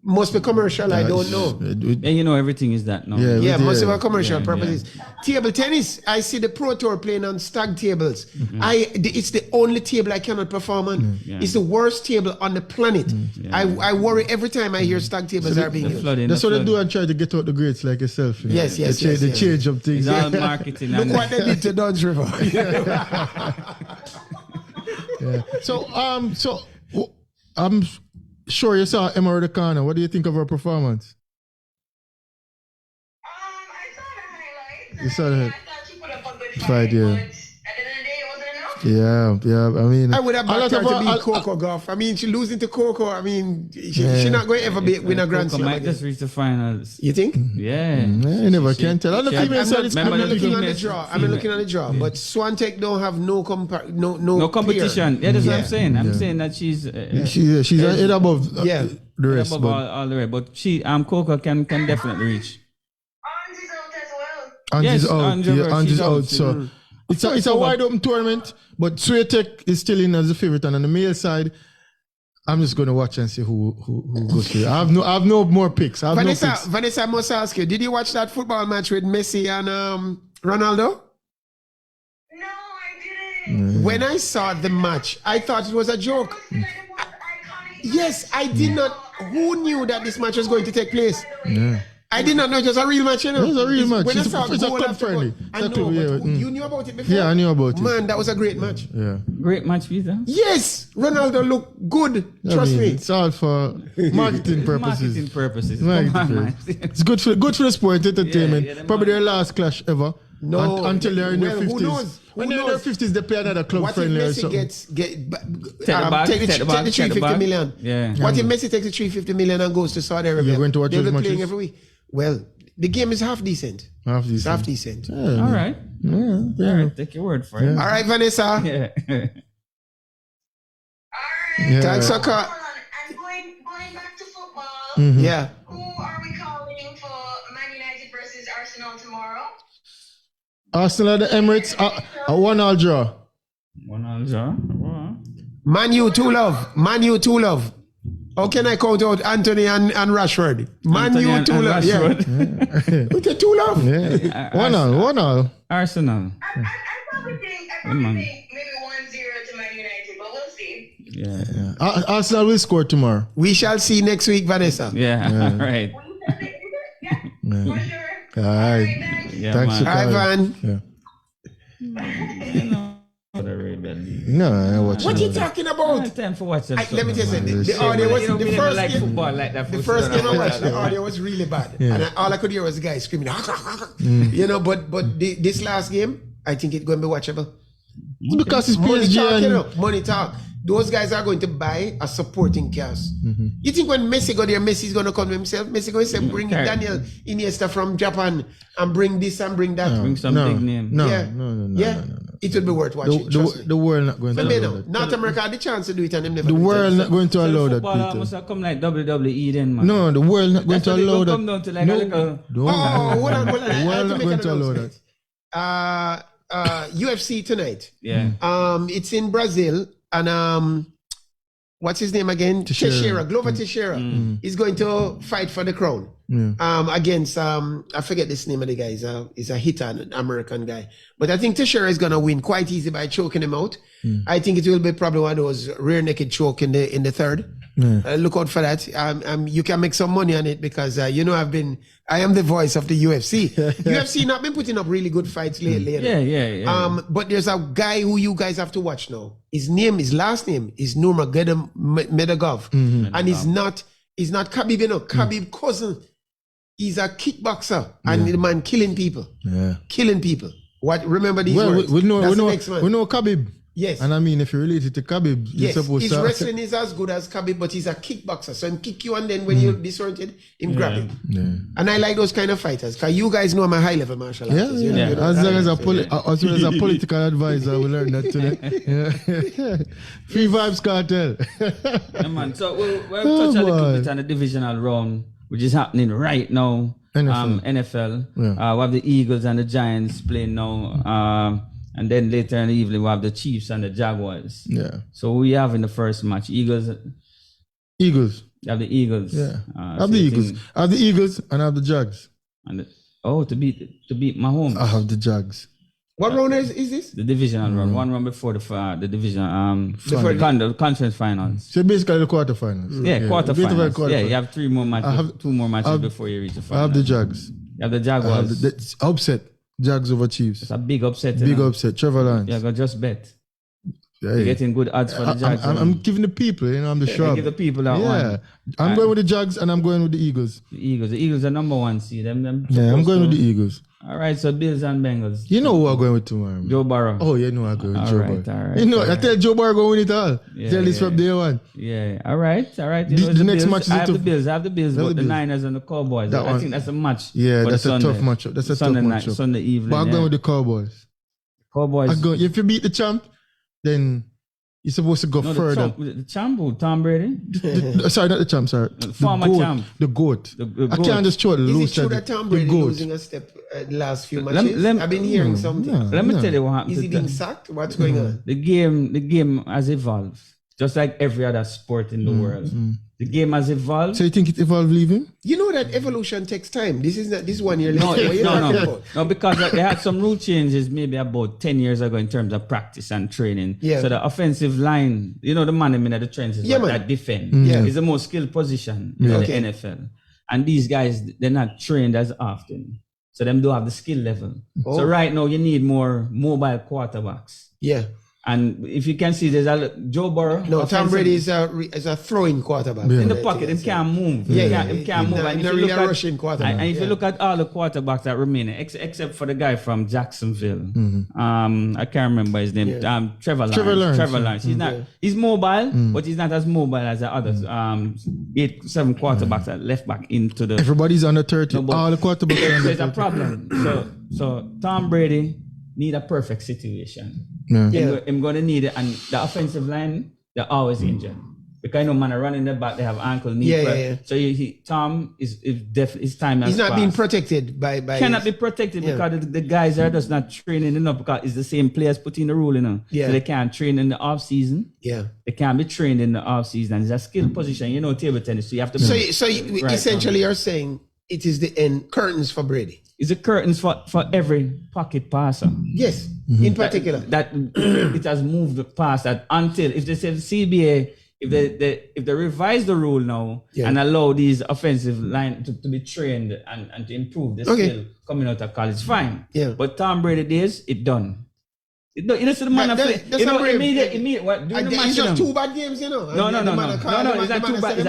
Must be commercial, I don't know. Yeah, you know everything is that now. Yeah, must have a commercial purposes. Yeah. Table tennis, I see the Pro Tour playing on stag tables. It's the only table I cannot perform on. Yeah. It's the worst table on the planet. I worry every time I hear stag tables are being used. That's what they do and try to get out the grades like yourself. You know? Yes. The change of things. It's all marketing. Look what they did to Duns River. So I'm sure you saw Emma Raducanu. What do you think of her performance? I saw the highlights. You saw the I thought she put up a good fight, fight, yeah. but at the end of the day, it wasn't enough. Yeah. I mean, I would have a lot backed her of to beat Coco Gauff. I mean, she losing to Coco. I mean, she not going to ever win a Grand Coco Slam might again. just reach the finals. You think? Yeah. you never can tell. On the female side, it's I'm not looking on the female- draw. I'm not looking on the draw. But Swiatek don't have no No competition. peer. Yeah, that's what I'm saying. I'm saying that she's she's ahead above Yeah. the rest. above But all the rest. But she Coco can definitely reach. Arms is out as well. Ange's Yes, out. Ange's she's out. out. So it's a wide open tournament. But Swiatek is still in as a favorite. And on the male side, I'm just going to watch and see who goes through. I have no more picks. Vanessa, I must ask you, did you watch that football match with Messi and Ronaldo? No, I didn't. When I saw the match, I thought it was a joke. It was iconic. Yes, I did not. Who knew that this match was going to take place? I did not know it was a real match, you know. It was a real match. When It's I saw a goal club after friendly. goal, I It's a know, club, but yeah. you knew about it before? Yeah, I knew about it. Man, that was a great match. Yeah. Great match, Visa. Yes, Ronaldo looked good. Trust me. It's all for marketing purposes. Marketing purposes. Marketing Come on, man. purposes. It's good for the sport, entertainment. Yeah, the Probably their last clash ever. No, until they're in their well, 50s. who knows? When Who they're in their knows? 50s, they play another club What if friendly or Messi something. take the bag, 350 million? Yeah. What if Messi takes the 350 million and goes to Saudi Arabia? You're going to watch They'll those be playing matches? every week. Well, the game is half decent. Half It's decent. half decent. All right. All right. Take your word for it. All right, Vanessa. Yeah. All right. Yeah. Thanks, Saka. Hold on. And going back to football, Yeah. Who are we calling for Man United versus Arsenal tomorrow? Arsenal at the Emirates, a 1-1 draw. 1-1 draw. Wow. Man U 2 love. Man U 2 love. How can I count out Anthony and Rashford? Man U 2 love. Yeah. With the 2 love. Yeah. 1-1. Arsenal. I probably think maybe 1-0 to Man United, but we'll see. Yeah. Arsenal will score tomorrow. We shall see next week, Vanessa. Yeah. All right. Yeah, for sure. All right. Thanks. Yeah, Thanks for man. calling. Ivan. Yeah. You know, the Arabian League. No, I watch What you it. talking I about? have time for watching. Let me tell you something. The Shit, audio was You don't the really first like game. football like that. The first game I watched, the audio was really bad, and all I could hear was the guy screaming. You know, but this last game, I think it's going to be watchable. It's because it's Money PSG talk, and you know, money talk. Those guys are going to buy a supporting cast. You think when Messi go there, Messi's going to come himself? Messi going to say, bring Okay. Daniel Iniesta from Japan and bring this and bring that. Bring some big name. No, Yeah. no. Yeah, it will be worth watching. Trust me. The world not going to But allow no, that. North America had the chance to do it and them never The do it. world not going to So allow that, football must Peter. have come like WWE then, man. No, the world not going That's to what it allow will that. come down to, like a No, little- don't. Oh, hold on. The I have world to not make going an to allow announcement. that. UFC tonight. Yeah. It's in Brazil, and what's his name again? Teixeira, Glover Teixeira. He's going to fight for the crown. Against I forget this name of the guy. He's a hitter, an American guy. But I think Teixeira is gonna win quite easy by choking him out. I think it will be probably one of those rear naked choke in the third. Look out for that. You can make some money on it because you know I am the voice of the UFC. UFC not been putting up really good fights lately. You know? Yeah. But there's a guy who you guys have to watch now. His last name is Nurmagomedov, and he's not Khabib, you know, Khabib cousin. He's a kickboxer, and the man killing people. Killing people. What? Remember these words. We know Khabib. Yes. And I mean, if you're related to Khabib, you're Yes, supposed his to... wrestling is as good as Khabib, but he's a kickboxer. So him kick you, and then when you're disoriented, him grab him. And I like those kind of fighters, because you guys know I'm a high-level martial artist. You know, As long as a political advisor, we learned that today. Free Vibes Cartel. Yeah, man. So we'll touch a little bit on the divisional round, which is happening right now. NFL. We have the Eagles and the Giants playing now. And then later in the evening, we have the Chiefs and the Jaguars. Yeah. So we have in the first match, Eagles. You have the Eagles. Yeah. I have the Eagles. I have the Eagles and I have the Jags. And to beat Mahomes. I have the Jags. What round is this? The divisional round. One round before the division. The conference finals. So basically the quarterfinals. Yeah, quarterfinals. Quarterfinals. Yeah, you have 3 more matches. 2 more matches before you reach the final. I have the Jags. You have the Jaguars. It's upset. Jags over Chiefs. It's a big upset. Big upset. Trevor Lawrence. Yeah, just bet. Yeah, You're getting good odds for the Jags. I'm giving the people, I'm the sharp. Give the people that one. I'm going with the Jags and I'm going with the Eagles. The Eagles are number 1 seed. I'm going with the Eagles. All right, so Bills and Bengals. You know who I'm going with tomorrow, man. Joe Burrow. Oh, you know I'm going with Joe Burrow. All right. You know, I tell Joe Burrow going to win it all. Tell this from day one. Yeah, all right. The next match is I have the Bills, but the Niners and the Cowboys. I think that's a match. Yeah, that's a tough matchup. That's a tough matchup. Sunday evening. But I'm going with the Cowboys. If you beat the champ, then you're supposed to go further. The champ, Tom Brady? Sorry, not the champ, sorry. Former champ. The GOAT. I can't just throw it. Is it true that Tom Brady losing a step the last few matches? I've been hearing something. Let me tell you what happened. Is he being sacked? What's going on? The game has evolved. Just like every other sport in the world. The game has evolved. So you think it evolved leaving? You know that evolution takes time. This is not this 1 year No, later. no, because they had some rule changes maybe about 10 years ago in terms of practice and training. Yeah. So the offensive line, the man in the trenches that defend is the most skilled position in the NFL. And these guys, they're not trained as often. So them do have the skill level. So right now you need more mobile quarterbacks. Yeah. And if you can see, there's Joe Burrow. No, Tom Brady is a throwing quarterback. In the pocket, he can't move. He can't move. And if you look at rushing quarterback. And if you look at all the quarterbacks that remain, except for the guy from Jacksonville, I can't remember his name. Trevor Lawrence. He's mobile, but he's not as mobile as the others. 8-7 quarterbacks that left back into the. Everybody's under 30. All the quarterbacks are under 30. There's a problem. So Tom Brady need a perfect situation. I'm going to need it, and the offensive line, they're always injured. Because I know man are running the back, they have ankle, knee. Yeah. So Tom is definitely his time has He's not passed. being protected by Cannot be protected because the guys are just not training enough because it's the same players putting the rule, you know. Yeah. So they can't train in the off season. Yeah. They can't be trained in the off season. It's a skill position, you know, table tennis. So you have to. So right essentially, you're saying it is the end curtains for Brady. It's the curtains for every pocket passer. Yes, in particular. That it has moved past that until if they say CBA, if they revise the rule now and allow these offensive line to be trained and to improve the skill coming out of college, fine. Yeah. But Tom Brady days, it done. You know, see the man play. You know, immediate. What? It's just 2 bad games, you know. No. It's not too bad.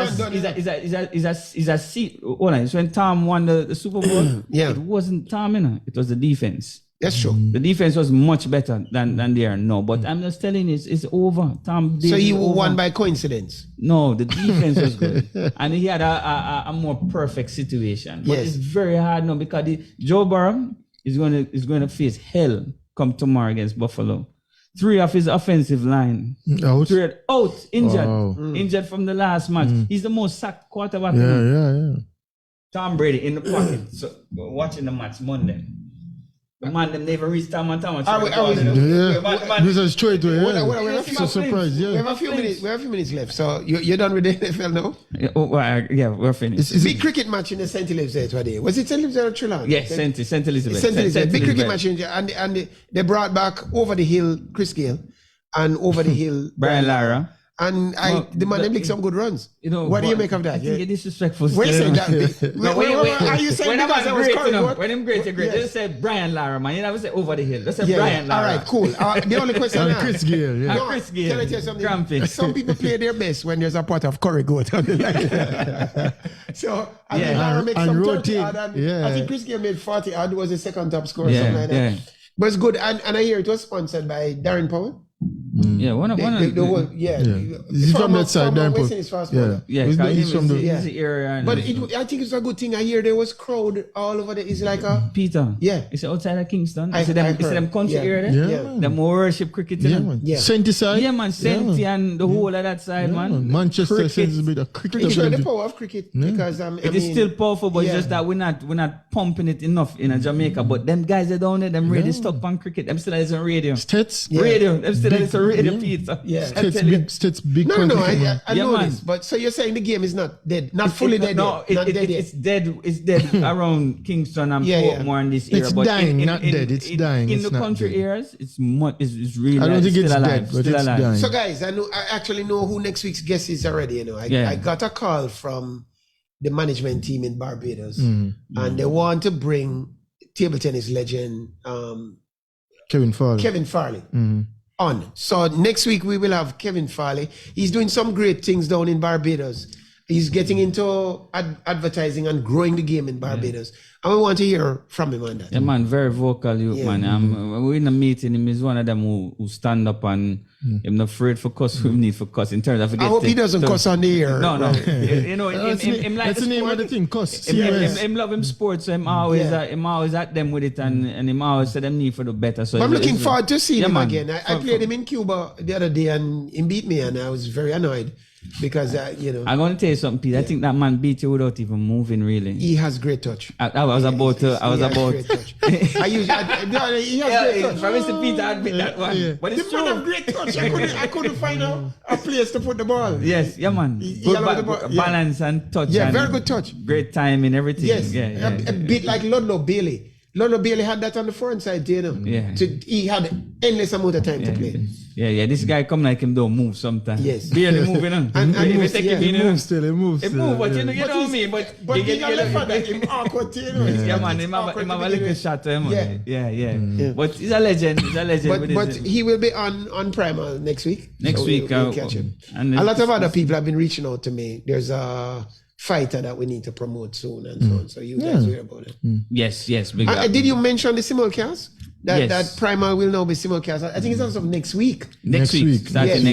It's a seat. Hold on. It's when Tom won the Super Bowl. Yeah. It wasn't Tom, you know. It was the defense. That's true. The defense was much better than they are now. But I'm just telling you, it's over. Tom. So he won by coincidence. No, the defense was good, and he had a more perfect situation. But it's very hard now because Joe Burrow is going to face hell come tomorrow against Buffalo. 3 of his offensive line out, injured from the last match. He's the most sacked quarterback. Yeah. Tom Brady in the pocket. So watching the match Monday. The man them never reached Tom and Tom. This is straight away. So surprised. Yeah. We have a few minutes left. So you're done with the NFL now? We're finished. It's big cricket match in the St. Elizabeth today. Was it St. Elizabeth or Trelawny? Yes, St. Elizabeth. St. Elizabeth. Big cricket match and they brought back over the hill Chris Gayle and over the hill Brian Lara. And the man make some good runs. You know, what do you make of that? You're disrespectful. Wait, are you saying because I was correct? When I'm great, they just say Brian Lara, man. You never say over the hill. They say Brian Lara. All right, cool. The only question now. Chris Gayle, Chris Gayle. Can I tell you something? Cramping. Some people play their best when there's a pot of curry goat on the line. So I think Lara makes some 30 odd. I think Chris Gayle made 40 odd, was the second top scorer, something like that. But it's good. And I hear it was sponsored by Darren Powell. Yeah, one of He's from that side, he's from the area. But I think it's a good thing. I hear there was crowd all over there. It's like a Peter. Yeah, it's outside of Kingston. It's them country area. The more worship cricket. Senti side. Yeah, man. Senti and the whole of that side, man. Manchester is a bit of cricket. It's the power of cricket because it is still powerful, but it's just that we're not pumping it enough in Jamaica. But them guys that down there, them really stuck on cricket. Them still is on radio. States. Radio. Them still is on radio. Pizza. Yeah. States big. No, I know this. But so you're saying the game is not dead, not fully dead. No, it's dead. It's dead around Kingston and Portmore in this era. It's dying, not dead. It's dying. In the country areas, it's really. I don't think it's alive. Dead, but it's dying. So guys, I actually know who next week's guest is already. You know, I got a call from the management team in Barbados, and they want to bring table tennis legend Kevin Farley. On. So next week we will have Kevin Farley. He's doing some great things down in Barbados. He's getting into advertising and growing the game in Barbados. And we want to hear from him on that. Yeah, man, very vocal youth, man. We're in a meeting, him is one of them who stand up and I'm not afraid for cuss, we need for cuss in terms of I hope he doesn't cuss on the air. No. You know, him like that's the name of the thing, cuss. Him love him sports, so him always at them with it and him always say them need for the better. So I'm looking forward to seeing him man. again. I played him in Cuba the other day and he beat me and I was very annoyed. Because I'm going to tell you something, Pete. I think that man beat you without even moving. Really, he has great touch. I was about. Great touch. He has great touch. From Mr. Peter, I admit that one. But it's true. Man have great touch. I couldn't find a place to put the ball. Yes, man. Good balance and touch. Yeah, very good touch. Great timing, everything. Yes, a bit like Ludlow Bailey. Ludlow Bailey had that on the front side, you know. Yeah. So he had endless amount of time to play. Yeah. This guy come like him don't move sometimes. Yes. Barely moving on. He moves still. It moves, but you know what I mean. But he got left hand him awkward, you know. Yeah, man. Him have a little shot to him. Yeah. But he's a legend. But he will be on Primal next week. We'll catch him. And a lot of other people have been reaching out to me. There's a fighter that we need to promote soon and so on. So you guys hear about it. Yes. Did you mention the simulcast? That Primal will now be simulcast. I think it's also next week. Next week. Starting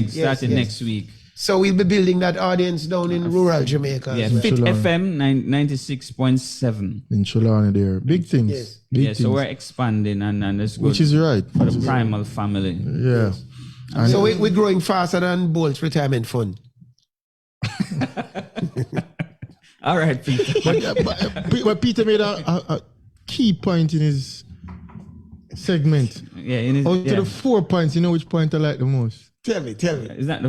next week. So we'll be building that audience down in rural Jamaica. Yeah, Fit FM 96.7. In Trelawny there. Big things. Yes. Big things. So we're expanding and it's good. Which is right. For the Primal family. Yeah. So we're growing faster than Bolt's retirement fund. All right, Peter. But Peter made a key point in his segment. Yeah, in his, Out yeah. of the 4 points, you know which point I like the most? Tell me. Is that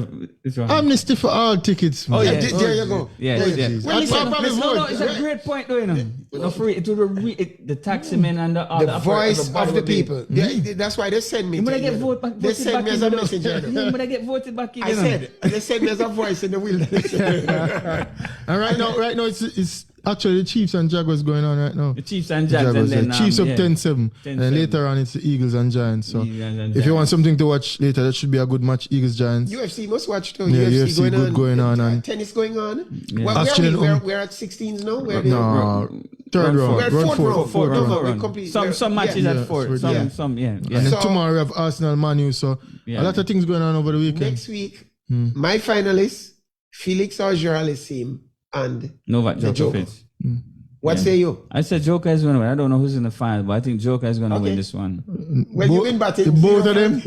this one? Amnesty for all tickets. Oh, man. yeah. There you go. Yeah, There yeah. you go. Well, No, it's a great point, though, you know. No, for it, the taxi men and The voice everybody of the will be- people. That's why they send me. You might to- get voted back. They send me as a messenger. You might get voted back in. I said, they send me as a voice in the wilderness. And right now, it's actually the Chiefs and Jaguars going on right now. The Chiefs and Jags, and then Chiefs up yeah. 10-7. 10-7. And later on, it's the Eagles and Giants. So Eagles and if you Giants. want something to watch later, that should be a good match. Eagles Giants. UFC must watch too. Yeah, UFC UFC good going on, and- tennis going on. Yeah. Well, Actually, we're at 16s now. Where No, third round. We're at Round fourth four. round. Fourth No, round. no, we Run. complete- Some matches Yeah. at four. Yeah. Some, yeah. And then So- tomorrow we have Arsenal, Man U. So Yeah. a lot of things going on over the weekend. Next week, my finalists, Felix Auger-Aliassime and Novak The Joker. Djokovic. what say you? I said Joker is going to win. I don't know who's in the final, but I think Joker is going to Okay. win this one. Well, you've been batting. Both of 0-1.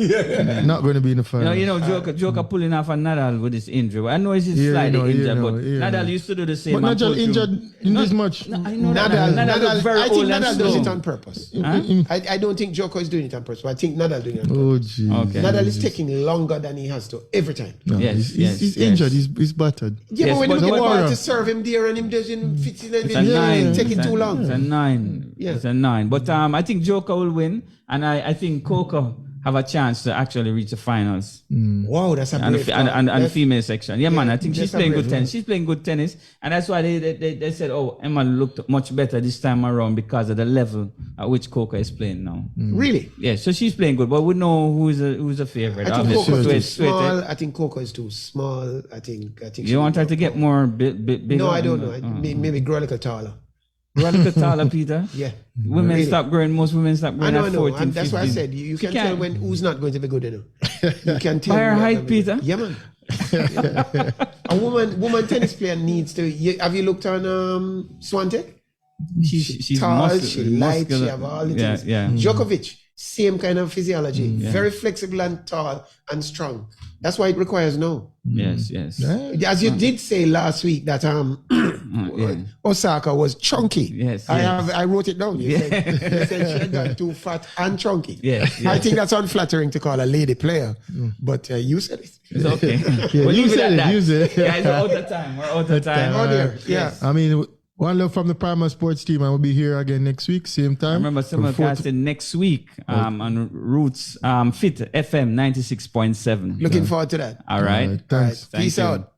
them not going to be in the final. You know, Joker pulling off a Nadal with his injury. I know he's Yeah, slightly you know, injured, you know, but you Nadal know. used to do the same. But and pull Nadal through. injured in this match. I know Nadal Nadal, very I think old and Nadal does slow. it on purpose. Huh? I don't think Djoko is doing it on purpose. But I think Nadal doing it on purpose. Oh, jeez. Okay. Nadal is taking longer than he has to every time. No, Yes, he's yes. injured. He's battered. Yeah, Yes, but when but you get no the ball matter. to serve him there and him doesn't fit in, It's a nine. take it It's too a- long. It's a 9. Yeah. It's a 9. But I think Joker will win, and I think Coco have a chance to actually reach the finals. Wow, that's a And great the, and, and, and That's- female section. Yeah, man, I think that's she's a playing great good tennis. She's playing good tennis. And that's why they said, oh, Emma looked much better this time around because of the level at which Coco is playing now. Really? Yeah, so she's playing good, but we know who's a favorite. I think Obviously. Coco is too Straight, small. I think Coco is too small. I think. You want her to get more bigger? No, I don't know. Maybe grow a little taller. Run the taller, Peter. Yeah. Women Really. stop growing. Most women stop I growing know, at I know. 14, And that's why I 15. said you can can't- tell when who's not going to be good, you know. You can tell. By her who's not height, gonna be good. Peter? Yeah, man. A woman tennis player needs to. Have you looked on Swiatek? She's Tall, muscular, she light, she muscular. have all the Yeah, things. yeah. Djokovic, same kind of physiology, very flexible and tall and strong. That's why it requires no. Yes, yes. As you did say last week that Yeah. Osaka was chunky. Yes, I wrote it down. You said she had got too fat and chunky. Yes, I yes. think that's unflattering to call a lady player, but you said it. It's okay. Yeah, We'll you leave said at it, that. you said it. Guys, we're out of time. We're out of time. Oh dear. Yeah. I mean, one love from the Primal Sports team, and we'll be here again next week, same time. Remember, from simulcasting next week on Roots Fit FM 96.7. Looking forward to that. All right. Thanks. Thank Peace you. out.